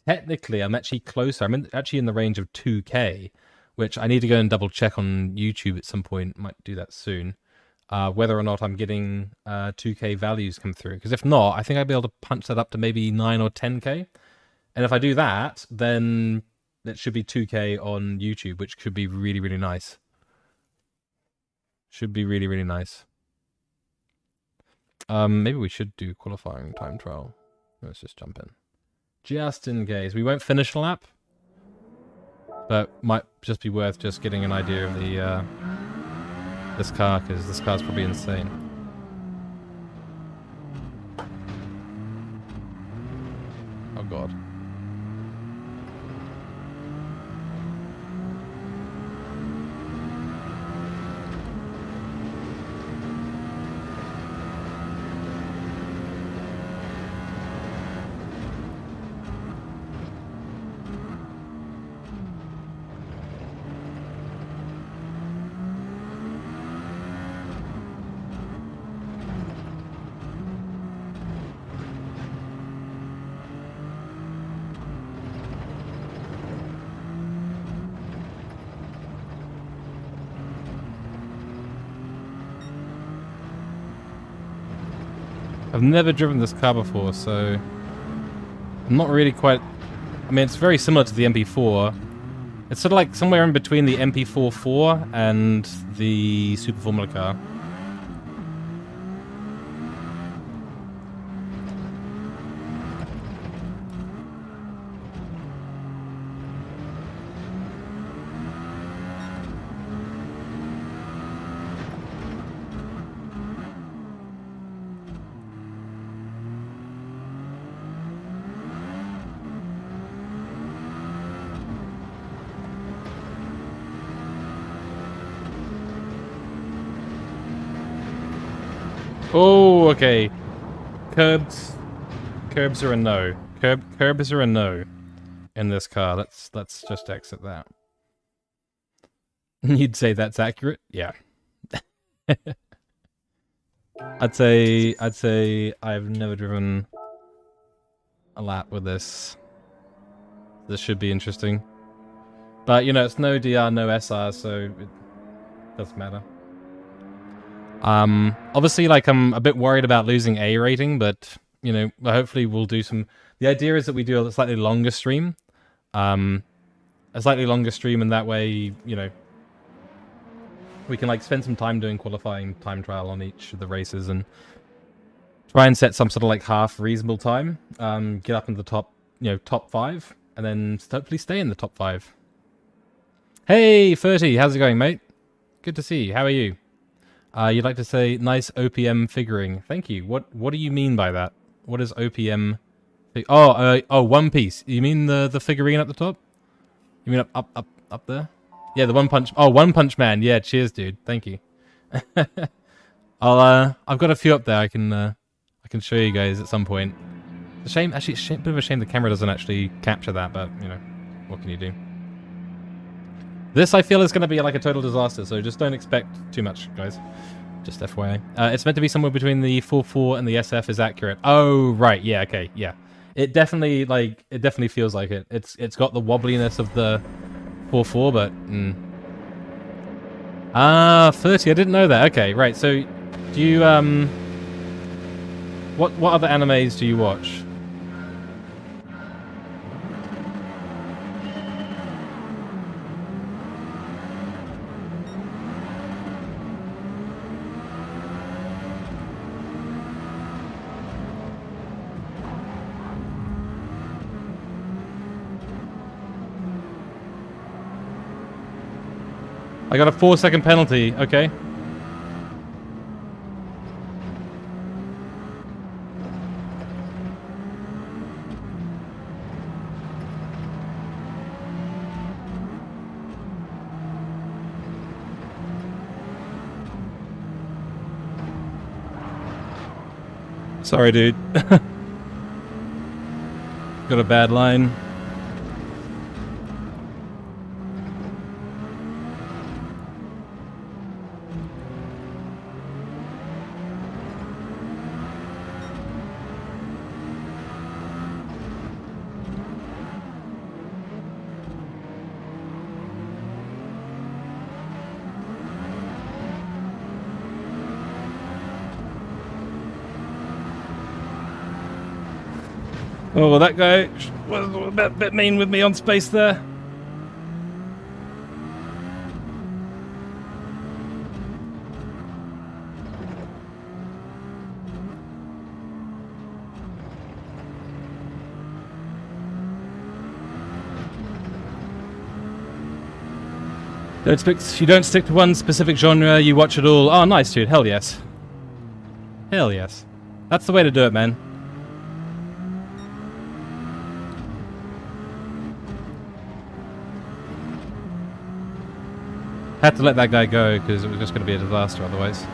Speaker 1: technically, I'm actually closer. I'm actually in the range of 2K, which I need to go and double check on YouTube at some point. Might do that soon. Whether or not I'm getting 2K values come through. Because if not, I think I'd be able to punch that up to maybe 9 or 10K. And if I do that, then it should be 2K on YouTube, which should be really, really nice. Should be really, really nice. Maybe we should do qualifying time trial. Let's just jump in. Just in case. We won't finish the lap, but might just be worth just getting an idea of the this car, because this car's probably insane. Oh god. I've never driven this car before, so I'm not really quite... I mean, it's very similar to the MP4. It's sort of like somewhere in between the MP4 and the Super Formula car. Oh, okay. Curbs are a no. Curbs are a no in this car. Let's just exit that. You'd say that's accurate? Yeah. I'd say I've never driven a lap with this. This should be interesting. But you know, it's no DR, no SR, so it doesn't matter. Obviously, like, I'm a bit worried about losing A rating, but, you know, hopefully we'll do some... The idea is that we do a slightly longer stream. And that way, you know, we can, like, spend some time doing qualifying time trial on each of the races and try and set some sort of, like, half reasonable time. Get up into the top, you know, top 5, and then hopefully stay in the top 5. Hey, 30, how's it going, mate? Good to see you. How are you? You'd like to say nice OPM figuring. Thank you. What do you mean by that? What is OPM? Oh, One Piece. You mean the figurine at the top? You mean up there? Yeah, the One Punch. Oh, One Punch Man. Yeah, cheers, dude. Thank you. I've got a few up there. I can show you guys at some point. It's a shame. Actually, it's a bit of a shame the camera doesn't actually capture that. But you know, what can you do? This, I feel, is going to be like a total disaster, so just don't expect too much, guys. Just FYI. It's meant to be somewhere between the 4.4 and the SF is accurate. Oh, right. Yeah, okay. Yeah. It definitely feels like it. It's got the wobbliness of the 4.4, but... Ah, 30. I didn't know that. Okay, right. So, do you... What other animes do you watch? I got a 4-second penalty. Okay. Sorry, dude. Got a bad line. Oh, well, that guy was a bit mean with me on space there. You don't stick to one specific genre, you watch it all. Oh, nice, dude. Hell yes. Hell yes. That's the way to do it, man. Had to let that guy go because it was just going to be a disaster otherwise.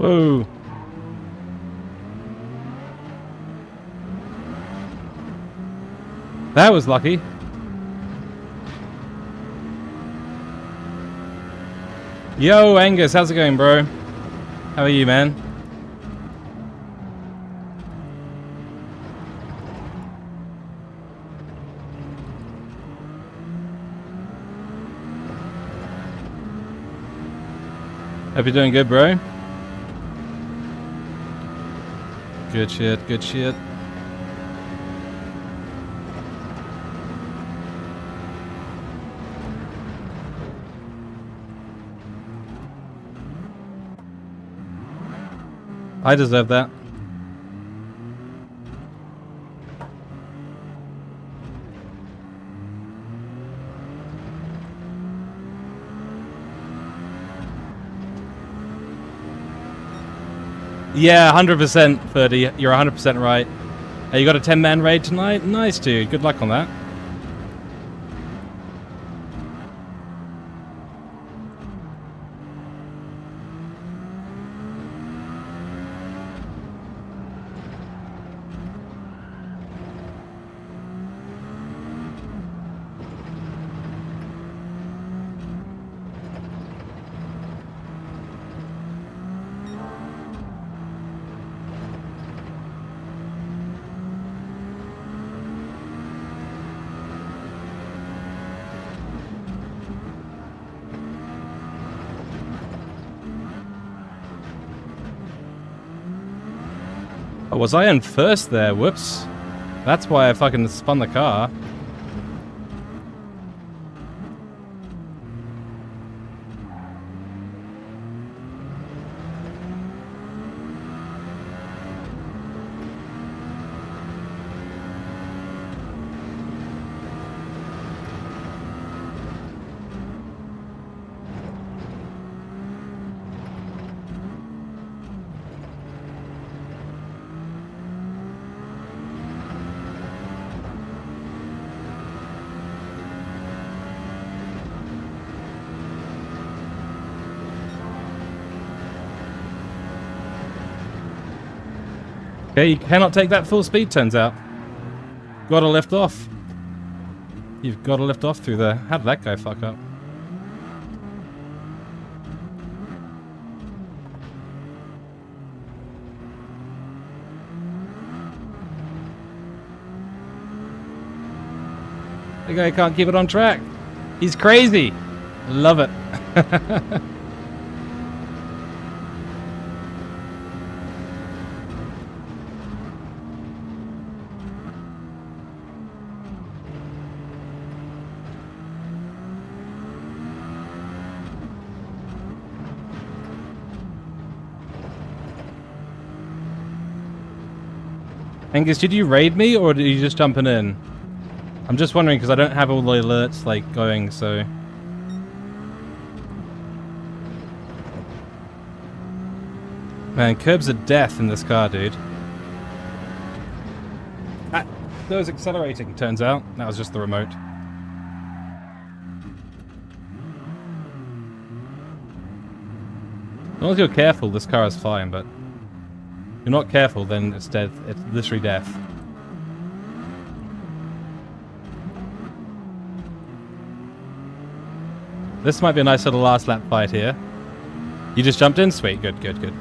Speaker 1: Whoa. That was lucky. Yo, Angus, how's it going, bro? How are you, man? Hope you're doing good, bro. Good shit, good shit. I deserve that. Yeah, 100%, 30. You're 100% right. Hey, you got a 10-man raid tonight? Nice, dude. Good luck on that. Oh, was I in first there? Whoops. That's why I fucking spun the car. Okay, you cannot take that full speed, turns out. Gotta lift off. You've gotta lift off through there. How did that guy fuck up? The guy can't keep it on track. He's crazy. Love it. Angus, did you raid me or did you just jumping in? I'm just wondering because I don't have all the alerts like going, so. Man, curbs are death in this car, dude. Ah, that was accelerating, turns out. That was just the remote. As long as you're careful, this car is fine, but if you're not careful, then it's death. It's literally death. This might be a nice little last lap fight here. You just jumped in? Sweet. Good, good, good.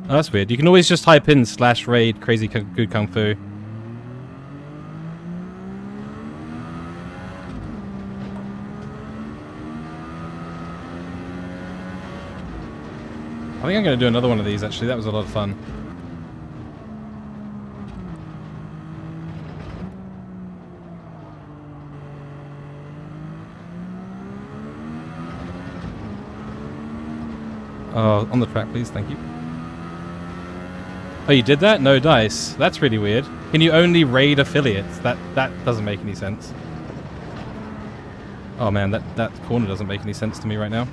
Speaker 1: Oh, that's weird. You can always just type in /raid crazy good kung fu. I think I'm going to do another one of these, actually. That was a lot of fun. Oh, on the track, please. Thank you. Oh, you did that? No dice. That's really weird. Can you only raid affiliates? That doesn't make any sense. Oh man, that corner doesn't make any sense to me right now.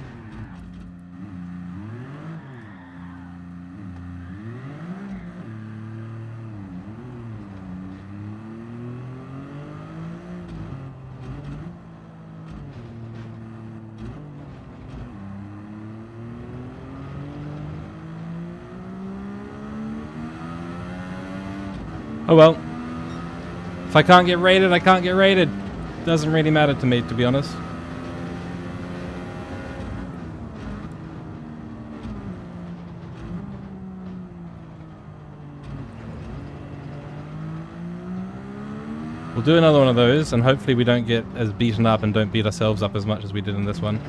Speaker 1: Oh well. If I can't get raided, I can't get raided. Doesn't really matter to me, to be honest. We'll do another one of those, and hopefully we don't get as beaten up and don't beat ourselves up as much as we did in this one.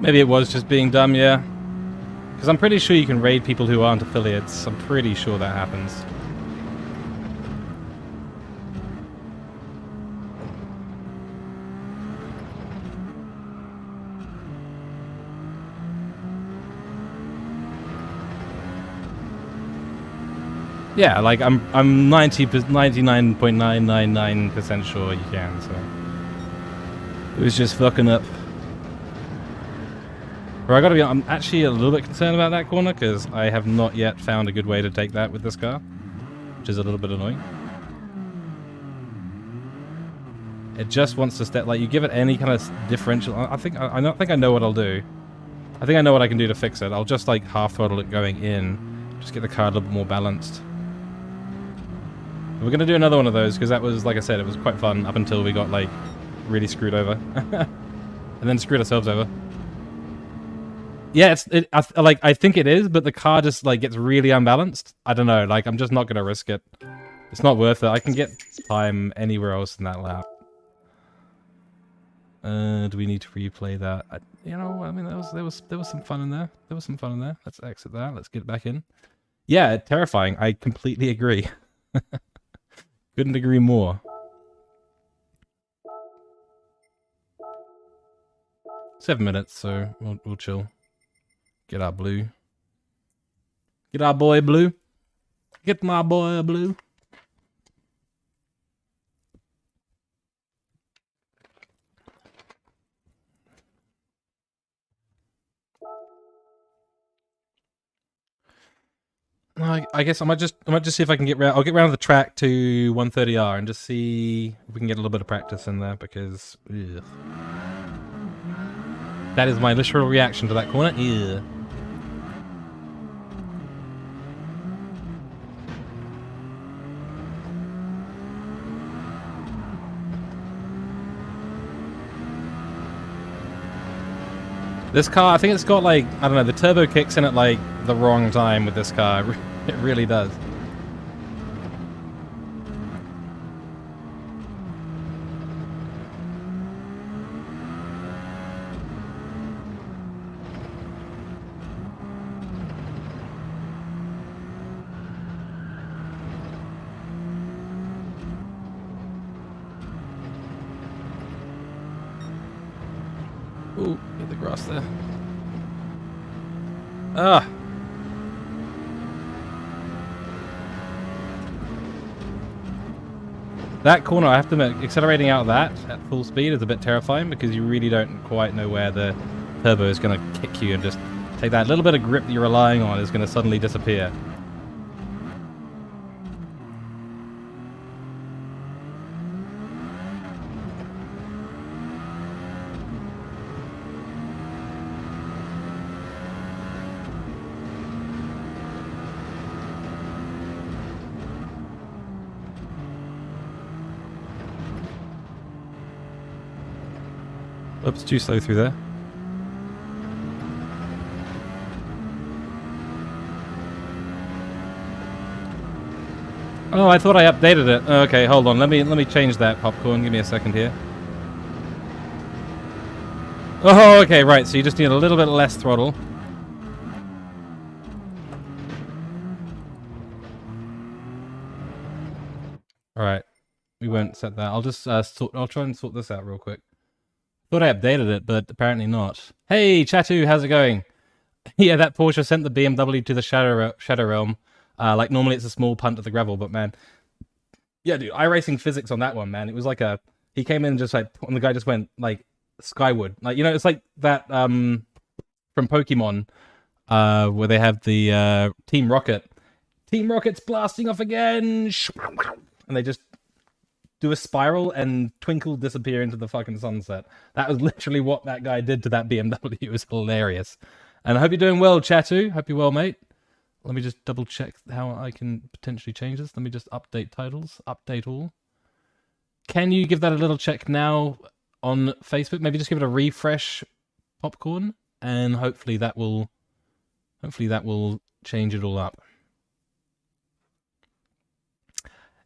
Speaker 1: Maybe it was just being dumb, yeah. Because I'm pretty sure you can raid people who aren't affiliates. I'm pretty sure that happens. Yeah, like I'm 99.999% sure you can, so. It was just fucking up. Or I gotta be, I'm actually a little bit concerned about that corner because I have not yet found a good way to take that with this car, which is a little bit annoying. It just wants to step, like you give it any kind of differential. I think I know what I'll do. I think I know what I can do to fix it. I'll just like half throttle it going in, just get the car a little bit more balanced. We're gonna do another one of those because that was, like I said, it was quite fun up until we got like really screwed over, and then screwed ourselves over. Yeah, I think it is, but the car just like gets really unbalanced. I don't know, like I'm just not gonna risk it. It's not worth it. I can get time anywhere else in that lap. Do we need to replay that? You know, I mean, there was some fun in there. There was some fun in there. Let's exit that. Let's get back in. Yeah, terrifying. I completely agree. Couldn't agree more. Seven minutes, so we'll chill. Get our blue. Get our boy blue. Get my boy blue. I guess I might just see if I can get round. I'll get round the track to 130R and just see if we can get a little bit of practice in there, because ugh. That is my literal reaction to that corner. Ugh. This car, I think it's got like, I don't know, the turbo kicks in at like the wrong time with this car. It really does. Ooh, get the grass there. Ah! That corner, I have to admit, accelerating out of that at full speed is a bit terrifying, because you really don't quite know where the turbo is going to kick you, and just take that little bit of grip that you're relying on is going to suddenly disappear. Oops, too slow through there. Oh, I thought I updated it. Okay, hold on. Let me change that, Popcorn. Give me a second here. Oh, okay, right. So you just need a little bit less throttle. All right, we won't set that. I'll just I'll try and sort this out real quick. Thought I updated it, but apparently not. Hey, Chatu, how's it going? Yeah, that Porsche sent the BMW to the Shadow Realm. Like, normally it's a small punt to the gravel, but man... Yeah, dude, iRacing physics on that one, man. It was like a... He came in just like... And the guy just went, like, skyward. Like, you know, it's like that, from Pokemon, where they have the, Team Rocket. Team Rocket's blasting off again! And they just... do a spiral and Twinkle disappear into the fucking sunset. That was literally what that guy did to that BMW. It was hilarious. And I hope you're doing well, Chatu. Hope you're well, mate. Let me just double check how I can potentially change this. Let me just update titles. Update all. Can you give that a little check now on Facebook? Maybe just give it a refresh, Popcorn, and hopefully that will change it all up.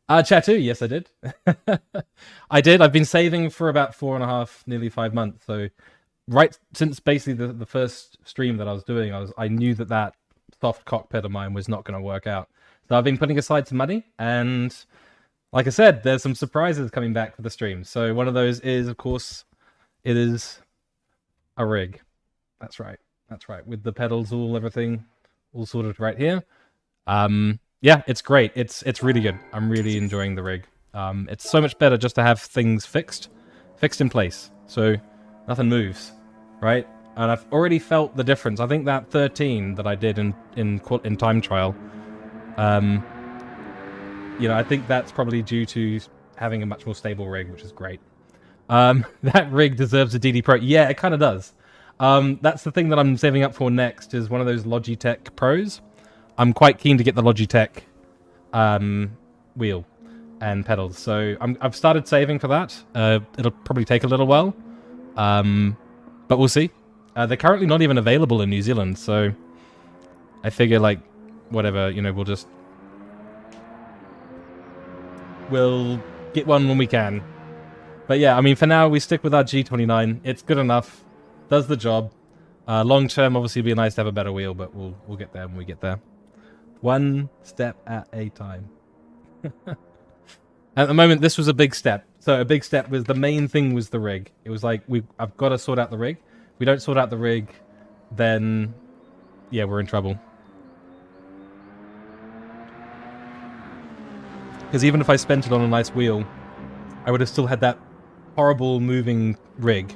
Speaker 1: Chatu, yes, I did. I did. I've been saving for about 4.5, nearly 5 months. So, right since basically the first stream that I was doing, I knew that soft cockpit of mine was not going to work out. So I've been putting aside some money, and like I said, there's some surprises coming back for the stream. So one of those is, of course, it is a rig. That's right. That's right. With the pedals, everything all sorted right here. Yeah, it's great. It's really good. I'm really enjoying the rig. It's so much better just to have things fixed in place, so nothing moves, right? And I've already felt the difference. I think that 13 that I did in time trial, you know, I think that's probably due to having a much more stable rig, which is great. That rig deserves a DD Pro. Yeah, it kind of does. That's the thing that I'm saving up for next, is one of those Logitech Pros. I'm quite keen to get the Logitech wheel and pedals, so I've started saving for that. It'll probably take a little while, but we'll see. They're currently not even available in New Zealand, so I figure, like, whatever, you know, we'll get one when we can. But yeah, I mean, for now, we stick with our G29. It's good enough, does the job. Long term, obviously, it'd be nice to have a better wheel, but we'll get there when we get there. One step at a time. At the moment, this was a big step. So a big step was, the main thing was the rig. It was like, I've got to sort out the rig. If we don't sort out the rig, then yeah, we're in trouble. Because even if I spent it on a nice wheel, I would have still had that horrible moving rig.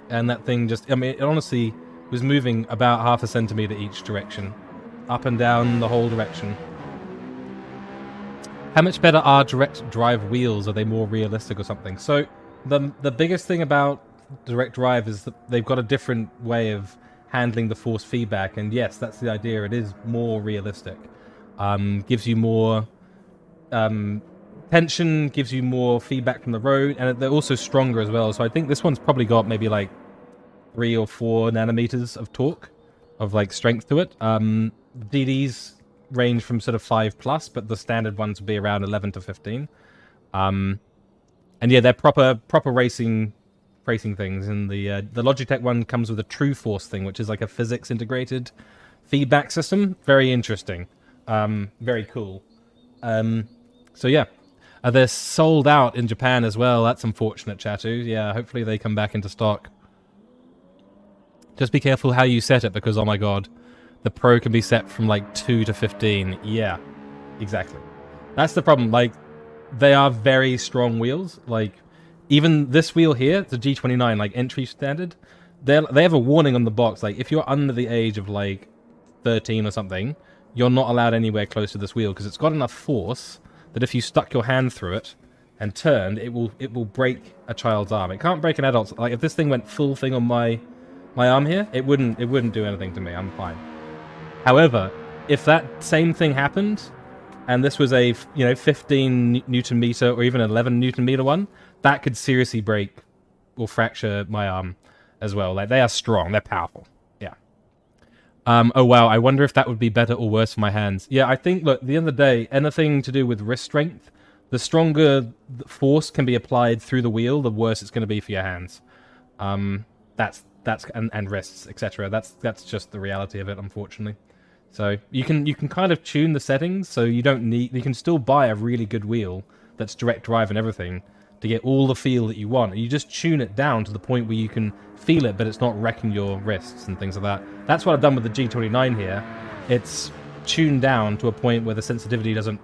Speaker 1: And that thing just, I mean, it honestly was moving about 0.5 centimeter each direction. up and down the whole direction. How much better are direct drive wheels? Are they more realistic or something? So the biggest thing about direct drive is that they've got a different way of handling the force feedback, and yes, that's the idea. It is more realistic. Gives you more tension, gives you more feedback from the road, and they're also stronger as well. So I think this one's probably got maybe like 3 or 4 nanometers of torque, of like strength to it. DDs range from sort of 5+, but the standard ones would be around 11 to 15. And yeah, they're proper racing things. And the Logitech one comes with a True Force thing, which is like a physics integrated feedback system. Very interesting. Very cool. So yeah, they're sold out in Japan as well. That's unfortunate, Chatu. Yeah, hopefully they come back into stock. Just be careful how you set it, because oh my god, the Pro can be set from like 2 to 15. Yeah, exactly. That's the problem. Like, they are very strong wheels. Like, even this wheel here, the G29, like entry standard, they have a warning on the box. Like, if you're under the age of like 13 or something, you're not allowed anywhere close to this wheel, because it's got enough force that if you stuck your hand through it and turned, it will break a child's arm. It can't break an adult's. Like, if this thing went full thing on my arm here, it wouldn't do anything to me. I'm fine. However, if that same thing happened, and this was a 15 Newton meter or even 11 Newton meter one, that could seriously break or fracture my arm as well. Like, they are strong, they're powerful. Yeah. Oh wow, I wonder if that would be better or worse for my hands. Yeah, I think, look, at the end of the day, anything to do with wrist strength, the stronger force can be applied through the wheel, the worse it's going to be for your hands. That's and wrists, etc. That's just the reality of it, unfortunately. So you can kind of tune the settings, so you can still buy a really good wheel that's direct drive and everything to get all the feel that you want. And you just tune it down to the point where you can feel it, but it's not wrecking your wrists and things like that. That's what I've done with the G29 here. It's tuned down to a point where the sensitivity doesn't,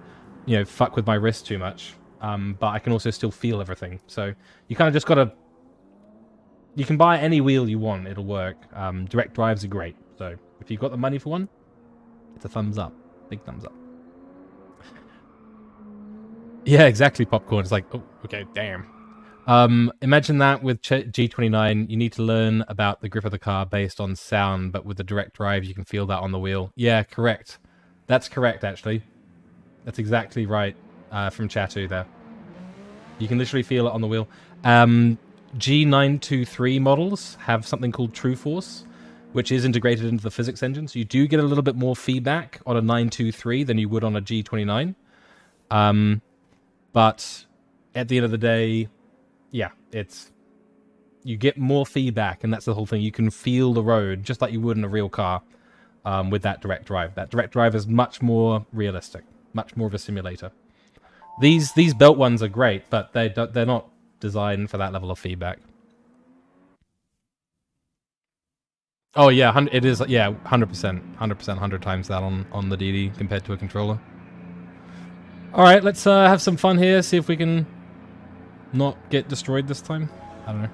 Speaker 1: fuck with my wrist too much. But I can also still feel everything. So you kind of just gotta. You can buy any wheel you want; it'll work. Direct drives are great. So if you've got the money for one, it's a thumbs up. Big thumbs up. Yeah, exactly, Popcorn. It's like, oh, okay, damn. Imagine that with G29, you need to learn about the grip of the car based on sound, but with the direct drive, you can feel that on the wheel. Yeah, correct. That's correct, actually. That's exactly right from Chatu there. You can literally feel it on the wheel. G923 models have something called True Force, which is integrated into the physics engine. So you do get a little bit more feedback on a 923 than you would on a G29. But at the end of the day, yeah, you get more feedback, and that's the whole thing. You can feel the road just like you would in a real car with that direct drive. That direct drive is much more realistic, much more of a simulator. These belt ones are great, but they're not designed for that level of feedback. Oh yeah, it is. Yeah, 100%, 100 times that on the DD compared to a controller. All right, let's have some fun here. See if we can not get destroyed this time. I don't know.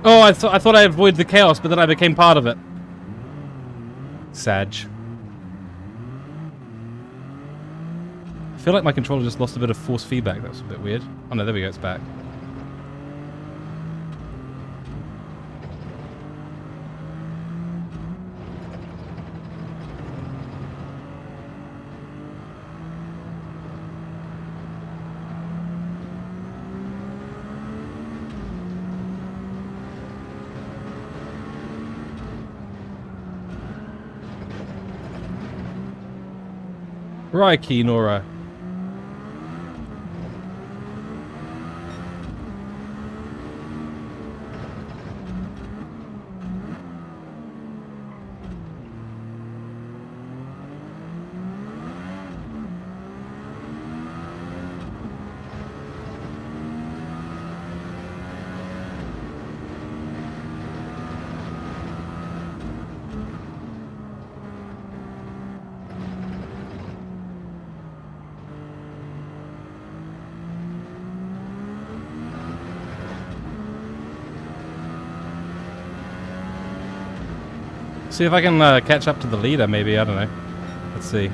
Speaker 1: Oh, I thought I avoided the chaos, but then I became part of it. Sag. I feel like my controller just lost a bit of force feedback. That was a bit weird. Oh no, there we go, it's back. Crikey, Nora. See if I can catch up to the leader, maybe. I don't know. Let's see.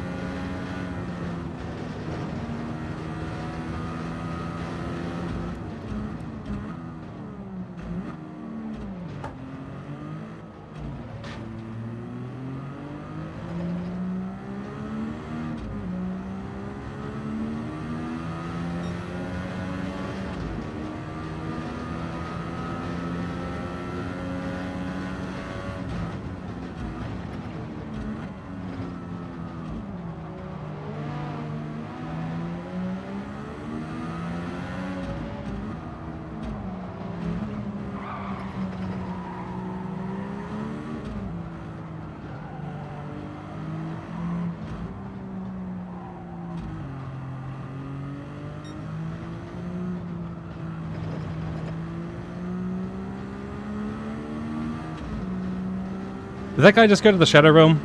Speaker 1: Did that guy just go to the Shadow Realm?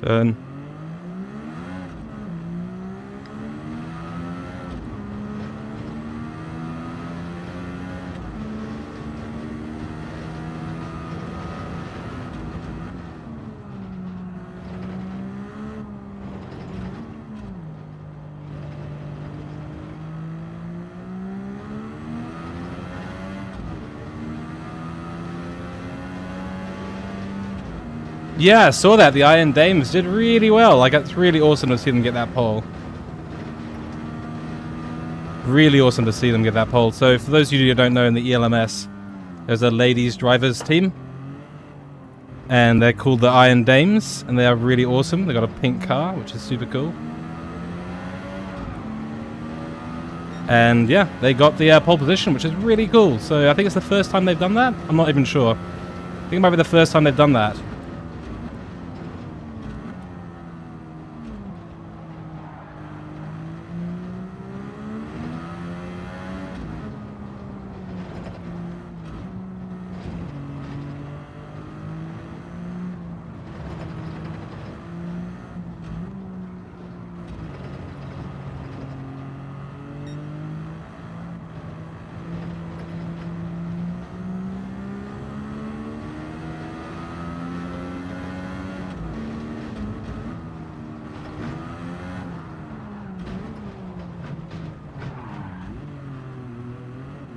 Speaker 1: Turn. Yeah, I saw that. The Iron Dames did really well. Like, it's really awesome to see them get that pole. Really awesome to see them get that pole. So, for those of you who don't know, in the ELMS, there's a ladies drivers team. And they're called the Iron Dames. And they are really awesome. They got a pink car, which is super cool. And yeah, they got the pole position, which is really cool. So, I think it's the first time they've done that. I'm not even sure. I think it might be the first time they've done that.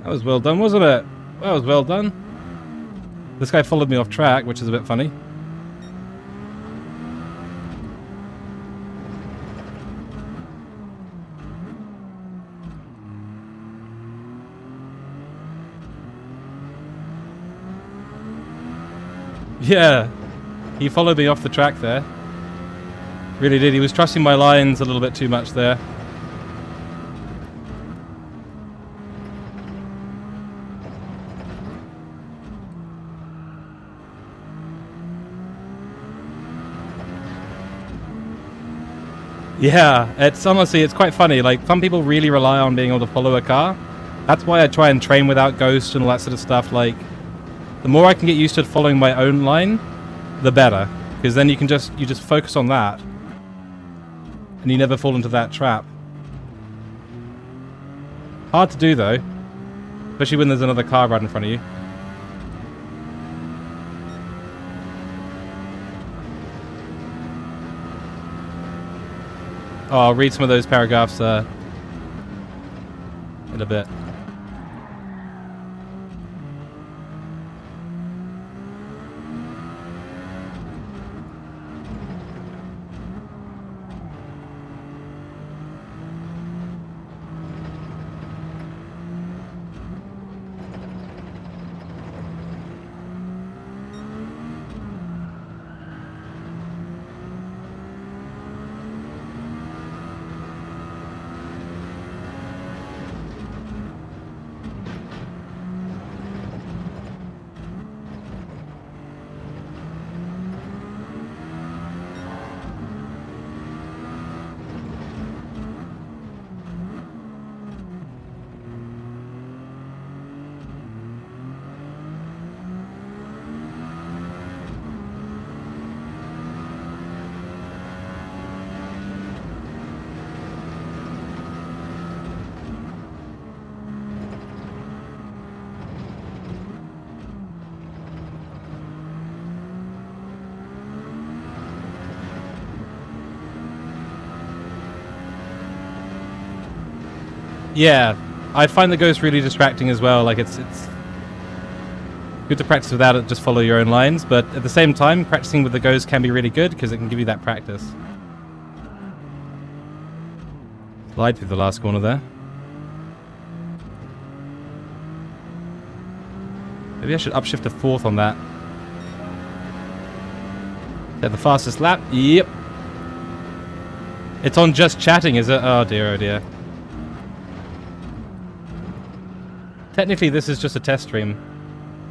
Speaker 1: That was well done, wasn't it? That was well done. This guy followed me off track, which is a bit funny. Yeah, he followed me off the track there. Really did. He was trusting my lines a little bit too much there. Yeah, it's honestly, it's quite funny. Like, some people really rely on being able to follow a car. That's why I try and train without Ghost and all that sort of stuff. Like, the more I can get used to following my own line, the better. Because then you just focus on that. And you never fall into that trap. Hard to do, though. Especially when there's another car right in front of you. Oh, I'll read some of those paragraphs in a bit. Yeah, I find the ghost really distracting as well. Like it's good to practice without it, just follow your own lines. But at the same time, practicing with the ghost can be really good because it can give you that practice. Slide through the last corner there. Maybe I should upshift to 4th on that. At the fastest lap. Yep. It's on just chatting, is it? Oh dear, oh dear. Technically, this is just a test stream.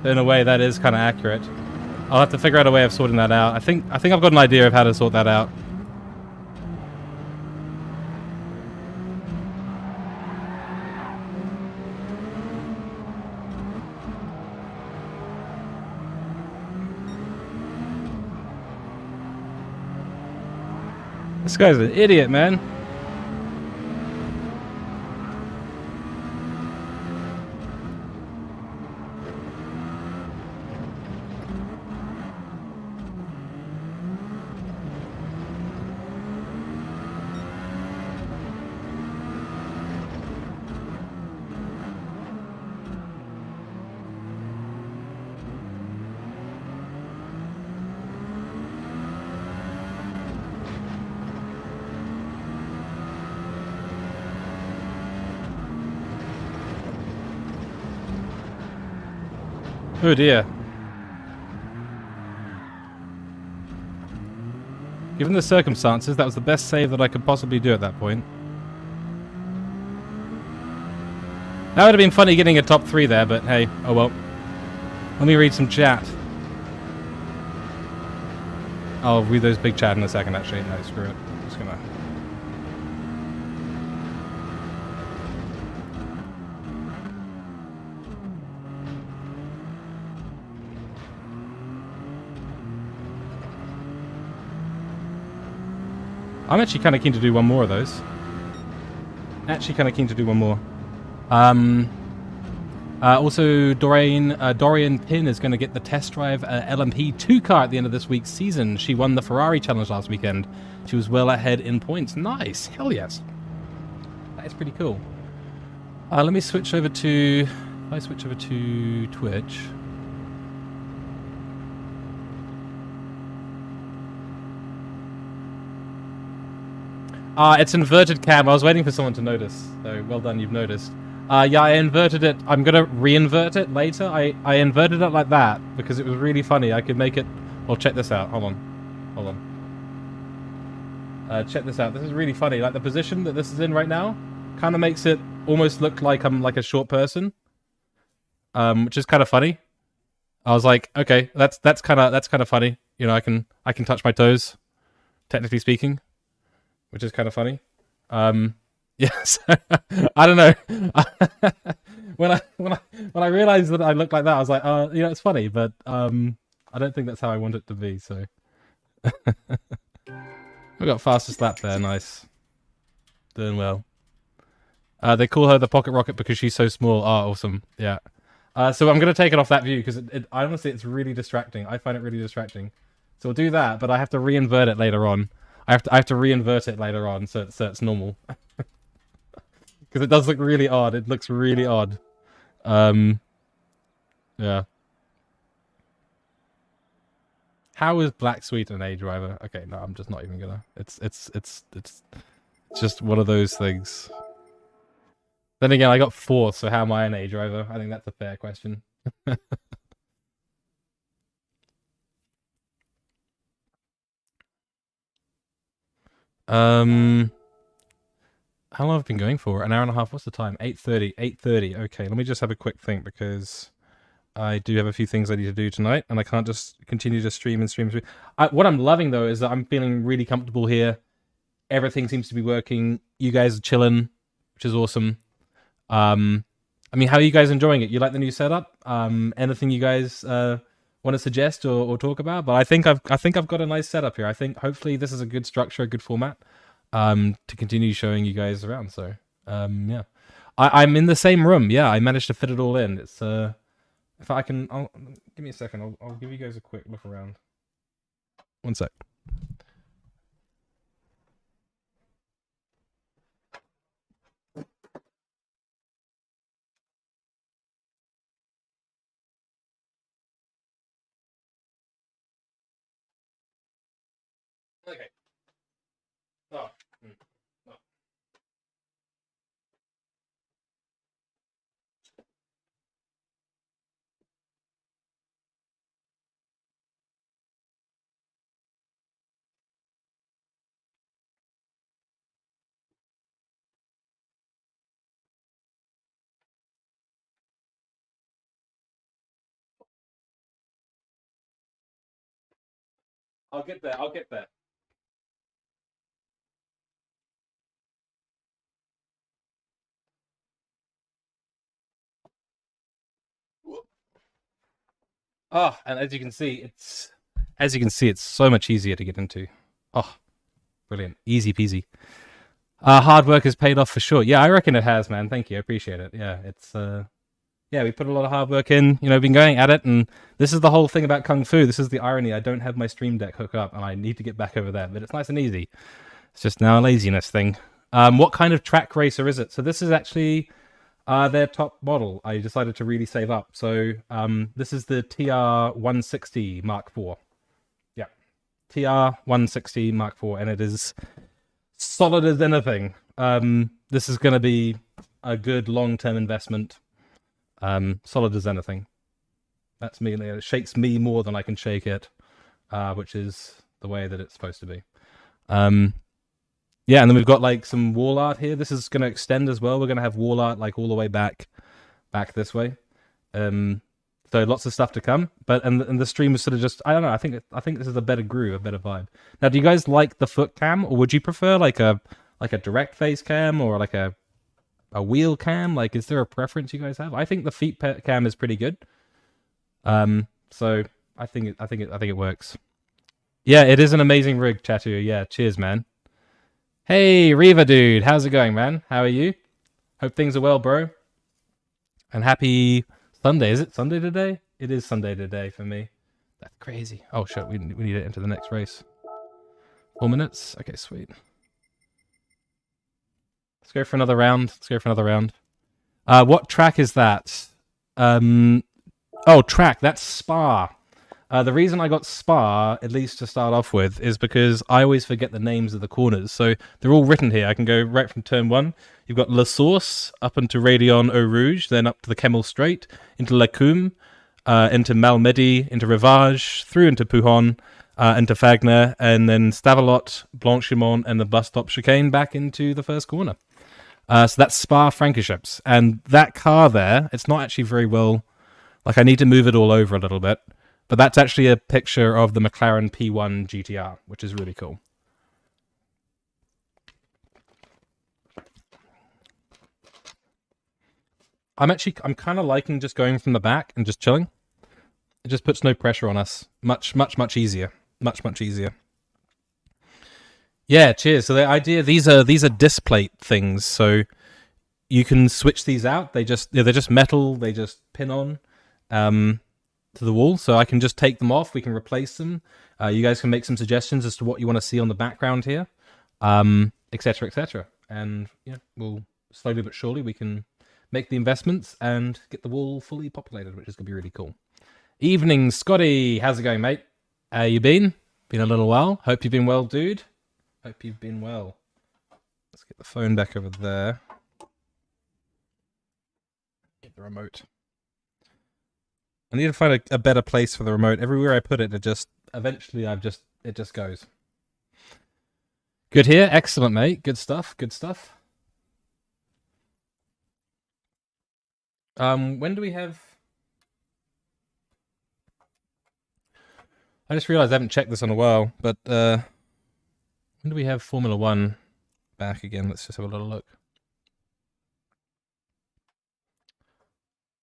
Speaker 1: So in a way, that is kind of accurate. I'll have to figure out a way of sorting that out. I think I've got an idea of how to sort that out. This guy's an idiot, man. Oh dear. Given the circumstances, that was the best save that I could possibly do at that point. That would have been funny getting a top 3 there, but hey, oh well. Let me read some chat. I'll read those big chat in a second, actually. No, screw it. I'm just gonna... I'm actually kind of keen to do one more of those. Also, Dorian Pin is going to get the test drive LMP2 car at the end of this week's season. She won the Ferrari Challenge last weekend. She was well ahead in points. Nice. Hell yes. That is pretty cool. Let me switch over to... If I switch over to Twitch... It's inverted cam. I was waiting for someone to notice. So, well done, you've noticed. Yeah, I inverted it. I'm gonna re-invert it later. I inverted it like that because it was really funny. I could make it... Well, check this out. Hold on. Check this out. This is really funny. Like, the position that this is in right now kind of makes it almost look like I'm like a short person. Which is kind of funny. I was like, okay, that's kind of funny. You know, I can touch my toes, technically speaking. Which is kind of funny. Yes. I don't know. when I realized that I looked like that, I was like, you know, it's funny, but I don't think that's how I want it to be, so. We got fastest lap there, nice. Doing well. They call her the pocket rocket because she's so small. Oh, awesome. Yeah. So I'm going to take it off that view because I honestly, it's really distracting. I find it really distracting. So we'll do that, but I have to re-invert it later on. I have to re-invert it later on so it's normal. Because it does look really odd. It looks really odd. Yeah. How is Black Sweet an A driver? Okay, no, I'm just not even gonna. It's just one of those things. Then again, I got 4th, so how am I an A driver? I think that's a fair question. How long have I been going for? An hour and a half. What's the time? 8:30. 8:30. Okay, let me just have a quick think because I do have a few things I need to do tonight, and I can't just continue to stream and stream. What I'm loving though is that I'm feeling really comfortable here. Everything seems to be working. You guys are chilling, which is awesome. I mean, how are you guys enjoying it? You like the new setup? Anything you guys want to suggest or talk about? But I think I've got a nice setup here. I think hopefully this is a good structure, a good format to continue showing you guys around. So yeah, I'm in the same room. Yeah, I managed to fit it all in. It's if I can, give me a second. I'll give you guys a quick look around. One sec. Okay. Oh. Oh. I'll get there. I'll get there. Oh, and as you can see, it's so much easier to get into. Oh, brilliant, easy peasy. Hard work has paid off for sure. Yeah, I reckon it has, man. Thank you, I appreciate it. Yeah, it's yeah, we put a lot of hard work in. You know, been going at it, and this is the whole thing about Kung Fu. This is the irony. I don't have my Stream Deck hooked up, and I need to get back over there. But it's nice and easy. It's just now a laziness thing. What kind of track racer is it? So this is actually their top model. I decided to really save up. So this is the TR160 Mark IV. Yeah, TR160 Mark IV, and it is solid as anything. This is going to be a good long-term investment. Solid as anything. That's me. It shakes me more than I can shake it, which is the way that it's supposed to be. Yeah, and then we've got like some wall art here. This is going to extend as well. We're going to have wall art like all the way back this way. So lots of stuff to come. But and the stream is sort of just, I don't know. I think this is a better groove, a better vibe. Now, do you guys like the foot cam, or would you prefer like a direct face cam or like a wheel cam? Like, is there a preference you guys have? I think the feet cam is pretty good. So I think it works. Yeah, it is an amazing rig, Chatu. Yeah, cheers, man. Hey, Reva dude, how's it going, man? How are you? Hope things are well, bro. And happy Sunday. Is it Sunday today? It is Sunday today for me. That's crazy. Oh shit, we need to enter the next race. 4 minutes? Okay, sweet. Let's go for another round. What track is that? Oh, track. That's Spa. The reason I got Spa, at least to start off with, is because I always forget the names of the corners. So they're all written here. I can go right from turn 1. You've got La Source, up into Raidillon Eau Rouge, then up to the Kemmel Strait, into Lacombe, into Malmedy, into Rivage, through into Pouhon, into Fagner, and then Stavelot, Blanchimont, and the bus stop chicane back into the first corner. So that's Spa Francorchamps. And that car there, it's not actually very well... Like, I need to move it all over a little bit. But that's actually a picture of the McLaren P1 GTR, which is really cool. I'm kind of liking just going from the back and just chilling. It just puts no pressure on us. Much easier. Much easier. Yeah, cheers. So the idea, these are disc plate things, so you can switch these out. They're just metal. They just pin on to the wall, so I can just take them off. We can replace them. You guys can make some suggestions as to what you want to see on the background here, etc., etc. And yeah, we'll slowly but surely we can make the investments and get the wall fully populated, which is gonna be really cool. Evening, Scotty. How's it going, mate? How you been? Been a little while. Hope you've been well, dude. Hope you've been well. Let's get the phone back over there. Get the remote. I need to find a better place for the remote. Everywhere I put it, it just goes. Good here, excellent, mate. Good stuff. When do we have? I just realized I haven't checked this in a while, but when do we have Formula One back again? Let's just have a little look.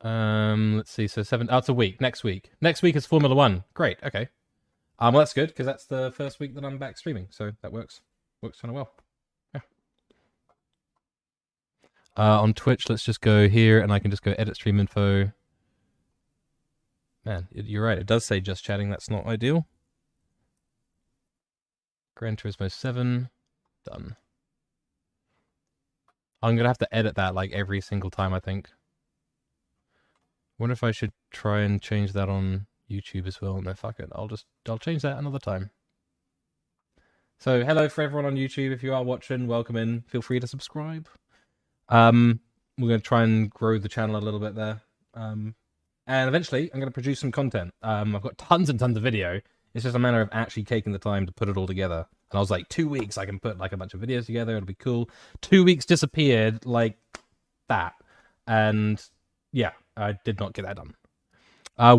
Speaker 1: Let's see. So 7. Oh, it's a week. Next week. Next week is Formula One. Great. Okay. Well, that's good because that's the first week that I'm back streaming, so that works kind of well. Yeah. On Twitch, let's just go here, and I can just go edit stream info. Man, you're right. It does say just chatting. That's not ideal. Gran Turismo 7. Done. I'm gonna have to edit that like every single time, I think. Wonder if I should try and change that on YouTube as well. No, fuck it. I'll change that another time. So hello for everyone on YouTube. If you are watching, welcome in. Feel free to subscribe. We're going to try and grow the channel a little bit there. And eventually, I'm going to produce some content. I've got tons and tons of video. It's just a matter of actually taking the time to put it all together. And I was like, 2 weeks, I can put like a bunch of videos together. It'll be cool. 2 weeks disappeared like that. And yeah, I did not get that done.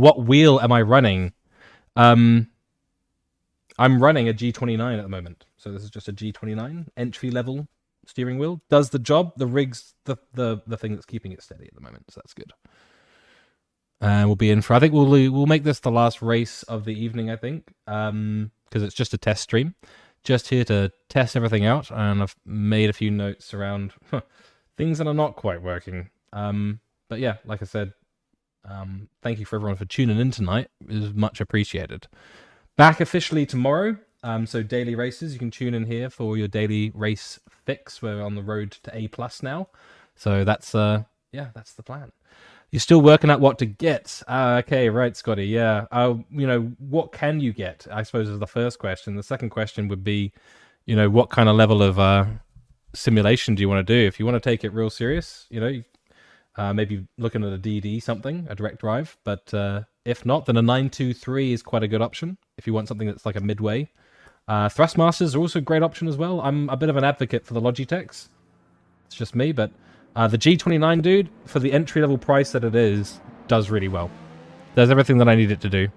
Speaker 1: What wheel am I running? I'm running a G29 at the moment. So this is just a G29 entry level steering wheel. Does the job. The rig's the thing that's keeping it steady at the moment. So that's good. And we'll be in for, I think we'll make this the last race of the evening, I think. Because it's just a test stream. Just here to test everything out. And I've made a few notes around things that are not quite working. But yeah, like I said, thank you for everyone for tuning in tonight. It is much appreciated. Back officially tomorrow. So daily races, you can tune in here for your daily race fix. We're on the road to A+ now. So that's yeah, that's the plan. You're still working out what to get. Okay, right, Scotty. Yeah. You know, what can you get? I suppose is the first question. The second question would be, you know, what kind of level of simulation do you want to do? If you want to take it real serious, you know, maybe looking at a DD something, a direct drive. But if not, then a 923 is quite a good option if you want something that's like a midway. Thrustmasters are also a great option as well. I'm a bit of an advocate for the Logitechs. It's just me, but the G29, dude, for the entry-level price that it is, does really well. Does everything that I need it to do.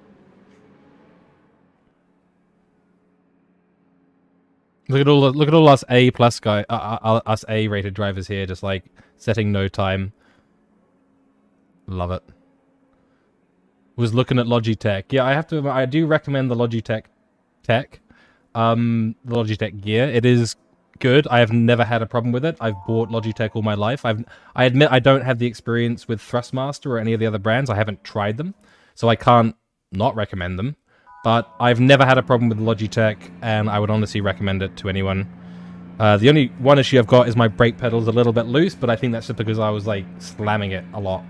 Speaker 1: Look at all us A+ guy, us A-rated drivers here, just like setting no time. Love it. Was looking at Logitech. Yeah, I do recommend the Logitech tech. The Logitech gear. It is good. I have never had a problem with it. I've bought Logitech all my life. I admit I don't have the experience with Thrustmaster or any of the other brands. I haven't tried them, so I can't not recommend them. But I've never had a problem with Logitech, and I would honestly recommend it to anyone. The only one issue I've got is my brake pedal's a little bit loose, but I think that's just because I was like slamming it a lot.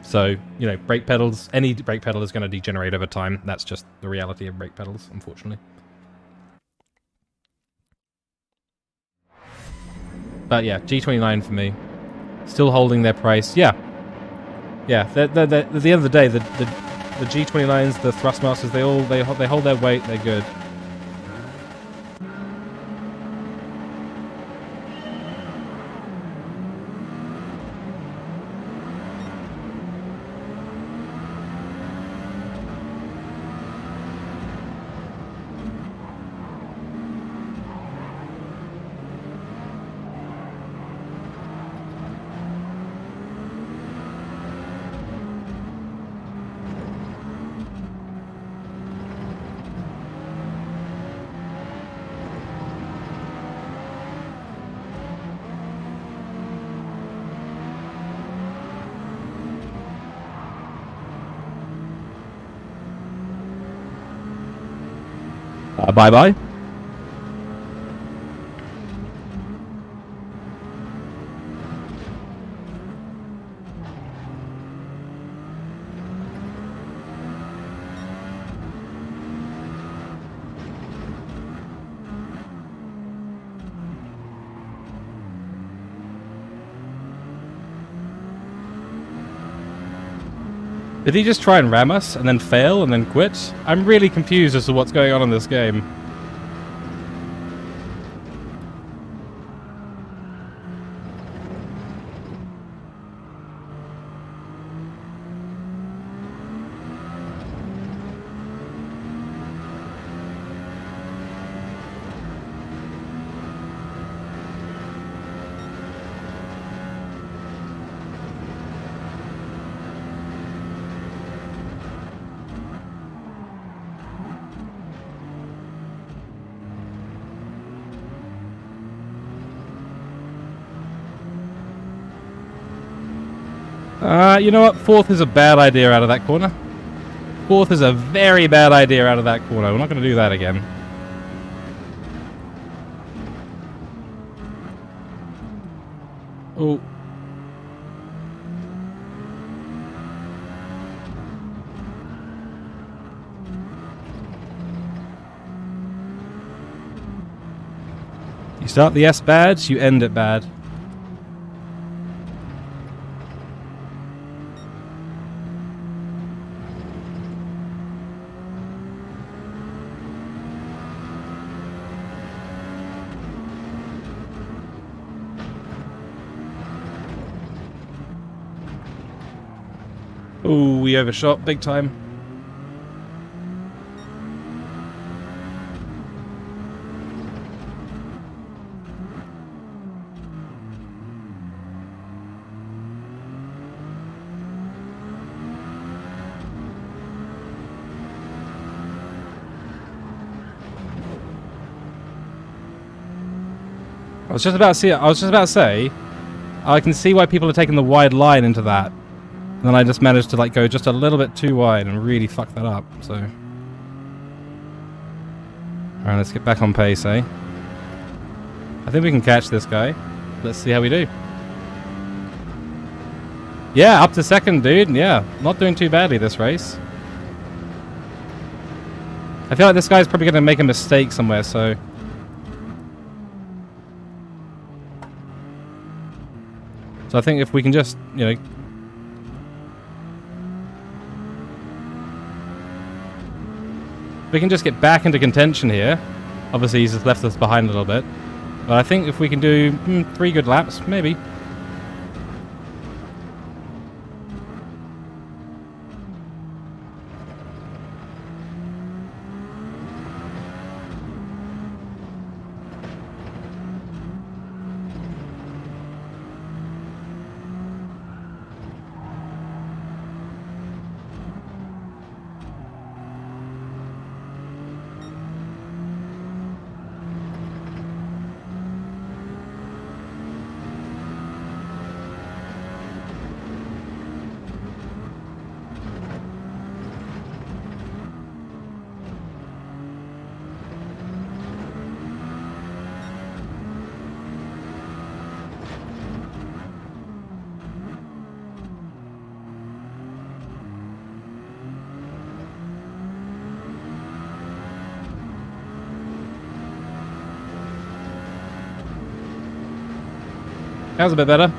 Speaker 1: So, you know, brake pedals, any brake pedal is going to degenerate over time. That's just the reality of brake pedals, unfortunately. But yeah, G29 for me. Still holding their price. Yeah. Yeah, at the end of the day, the G29s, the Thrustmasters, they hold their weight, they're good. Bye-bye. Did he just try and ram us and then fail and then quit? I'm really confused as to what's going on in this game. You know what? Fourth is a bad idea out of that corner. Fourth is a very bad idea out of that corner. We're not going to do that again. Oh. start the S bad, you end it bad. Ooh, we overshot big time. I was just about to say, I can see why people are taking the wide line into that. And then I just managed to like go just a little bit too wide and really fuck that up, so. Alright, let's get back on pace, eh? I think we can catch this guy. Let's see how we do. Yeah, up to second, dude. Yeah, not doing too badly this race. I feel like this guy's probably going to make a mistake somewhere, so. So I think if we can just, you know, we can just get back into contention here. Obviously, he's just left us behind a little bit. But I think if we can do 3 good laps, maybe. That was a bit better.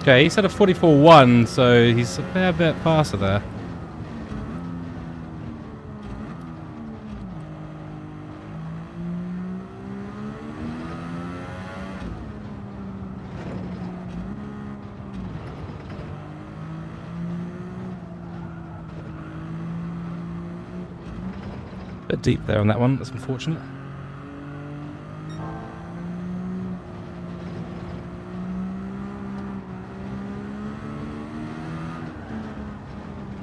Speaker 1: Okay, he's at a 44.1, so he's a fair bit faster there. Bit deep there on that one, that's unfortunate.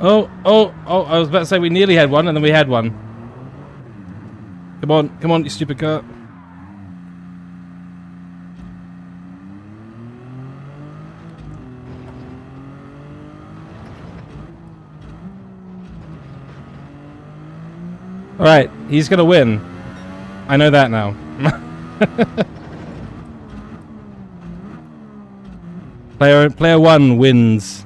Speaker 1: Oh, I was about to say we nearly had one and then we had one. Come on, you stupid car. Alright, he's gonna win. I know that now. Player 1 wins.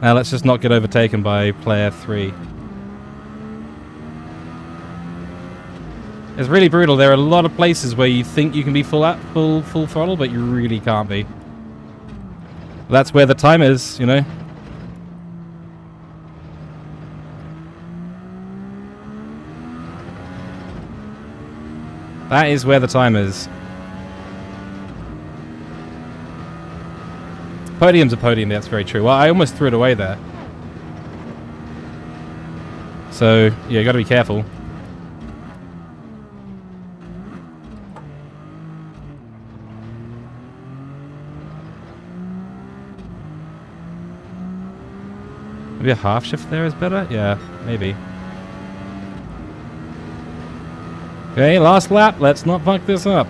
Speaker 1: Now let's just not get overtaken by player 3. It's really brutal. There are a lot of places where you think you can be full throttle, but you really can't be. That's where the time is, you know. That is where the time is. Podium's a podium, that's very true. Well, I almost threw it away there. So, yeah, you gotta be careful. Maybe a half shift there is better? Yeah, maybe. Okay, last lap. Let's not fuck this up.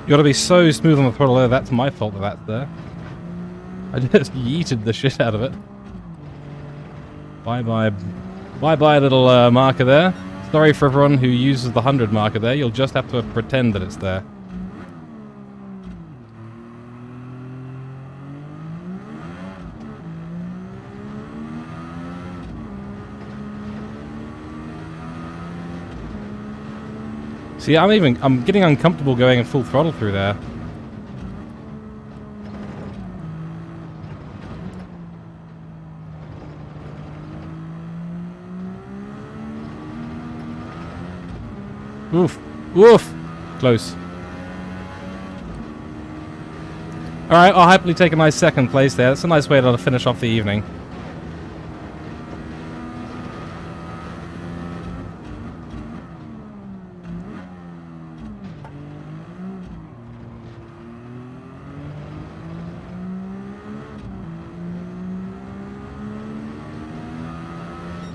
Speaker 1: You gotta be so smooth on the throttle there. That's my fault that that's there. I just yeeted the shit out of it. Bye-bye. Bye-bye, little marker there. Sorry for everyone who uses the 100 marker there. You'll just have to pretend that it's there. See, I'm getting uncomfortable going at full throttle through there. Oof. Oof. Close. Alright, I'll happily take a nice second place there. That's a nice way to finish off the evening.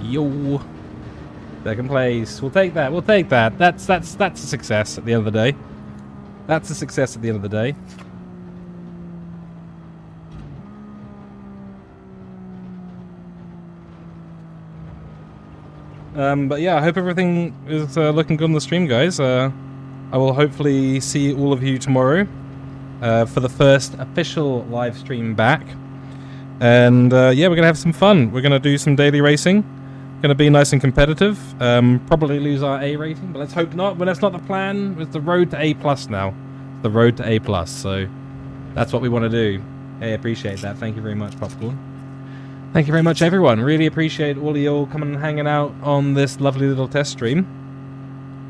Speaker 1: Yo. Second place. We'll take that. We'll take that. That's a success at the end of the day. That's a success at the end of the day. But yeah, I hope everything is looking good on the stream, guys. I will hopefully see all of you tomorrow for the first official live stream back. And yeah, we're going to have some fun. We're going to do some daily racing. Going to be nice and competitive. Probably lose our A rating, but let's hope not. But that's not the plan. It's the road to A+ now. The road to A+. So that's what we want to do. Hey, appreciate that. Thank you very much, Popcorn. Thank you very much, everyone. Really appreciate all of you all coming and hanging out on this lovely little test stream.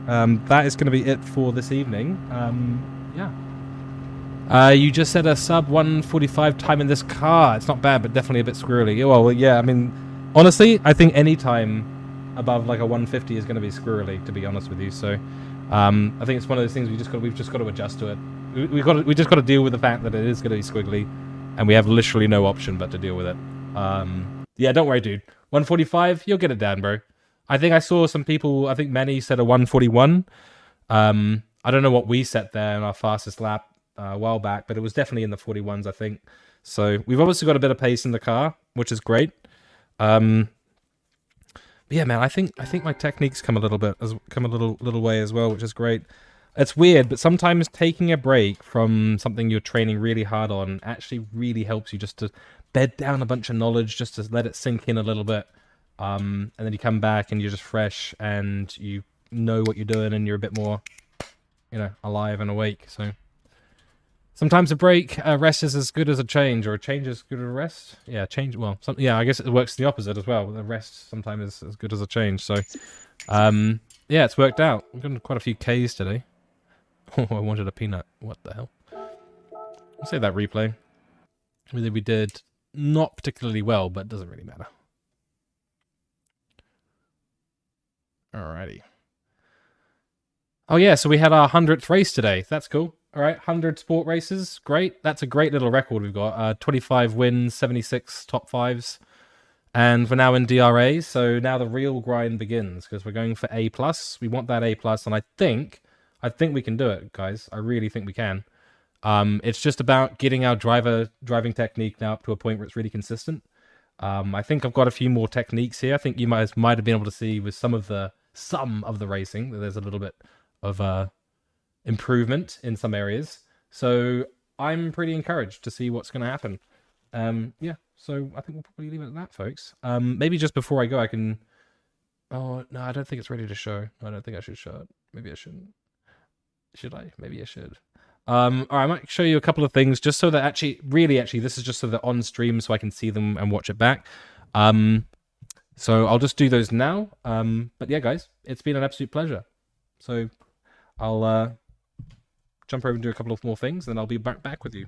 Speaker 1: That is going to be it for this evening. Yeah. You just said a sub 145 time in this car. It's not bad, but definitely a bit squirrely. Well, yeah, I mean, honestly, I think any time above like a 150 is going to be squirrely, to be honest with you. So, I think it's one of those things we've just got to adjust to it. We just got to deal with the fact that it is going to be squiggly, and we have literally no option but to deal with it. Yeah, don't worry, dude. 145, you'll get it down, bro. I think I saw some people. I think Manny said a 141. I don't know what we set there in our fastest lap a while back, but it was definitely in the 41s, I think. So we've obviously got a bit of pace in the car, which is great. But yeah, man, I think my techniques come a little way as well, which is great. It's weird, but sometimes taking a break from something you're training really hard on actually really helps you just to bed down a bunch of knowledge, just to let it sink in a little bit. And then you come back and you're just fresh and you know what you're doing and you're a bit more, alive and awake. So sometimes a break, a rest is as good as a change, or a change is as good as a rest. Yeah, change. Well, I guess it works the opposite as well. The rest sometimes is as good as a change. So, yeah, it's worked out. We've done quite a few Ks today. Oh, I wanted a peanut. What the hell? I'll say that replay. We did not particularly well, but it doesn't really matter. Alrighty. Oh yeah, so we had our 100th race today. That's cool. All right, 100 sport races. Great. That's a great little record we've got. 25 wins, 76 top fives. And we're now in DRA, so now the real grind begins because we're going for A+. We want that A+, and I think we can do it, guys. I really think we can. It's just about getting our driving technique now up to a point where it's really consistent. I think I've got a few more techniques here. I think you might have been able to see with some of the racing that there's a little bit of improvement in some areas. So I'm pretty encouraged to see what's going to happen. Yeah, so I think we'll probably leave it at that, folks. Maybe just before I go, I can... Oh, no, I don't think it's ready to show. I don't think I should show it. Maybe I shouldn't. Should I? Maybe I should. All right, I might show you a couple of things just so that actually, this is just so that on stream so I can see them and watch it back. So I'll just do those now. But yeah, guys, it's been an absolute pleasure. So I'll jump over and do a couple of more things, and I'll be back with you.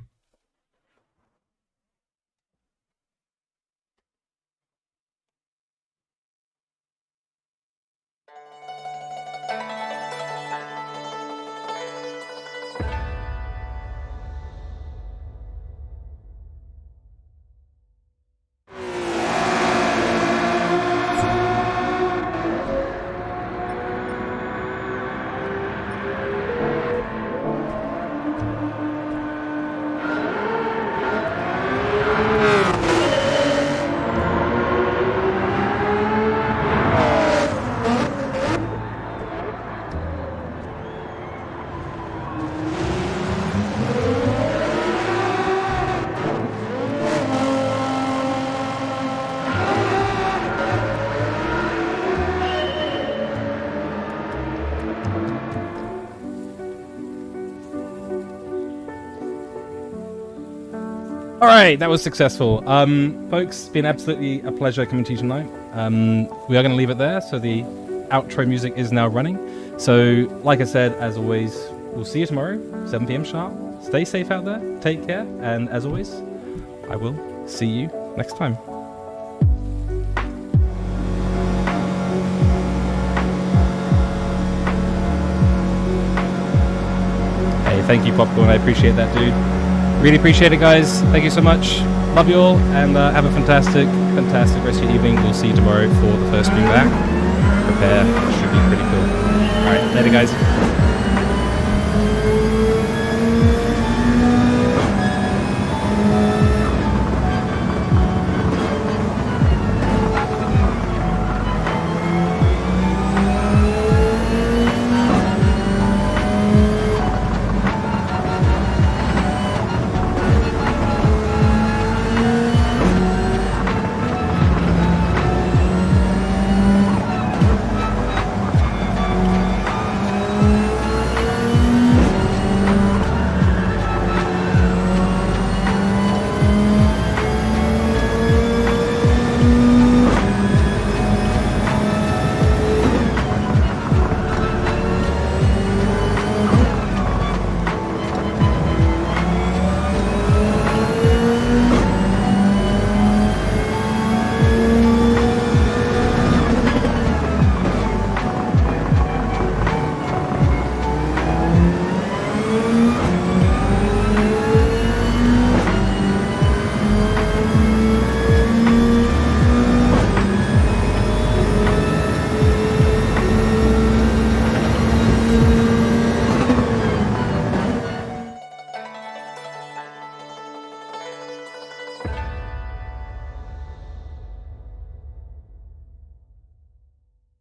Speaker 1: All right, that was successful. Folks, it's been absolutely a pleasure coming to you tonight. We are going to leave it there. So the outro music is now running. So like I said, as always, we'll see you tomorrow, 7 p.m. sharp. Stay safe out there. Take care. And as always, I will see you next time. Hey, thank you, Popcorn. I appreciate that, dude. Really appreciate it, guys. Thank you so much. Love you all, and have a fantastic rest of your evening. We'll see you tomorrow for the first stream back. Prepare. It should be pretty cool. All right, later, guys.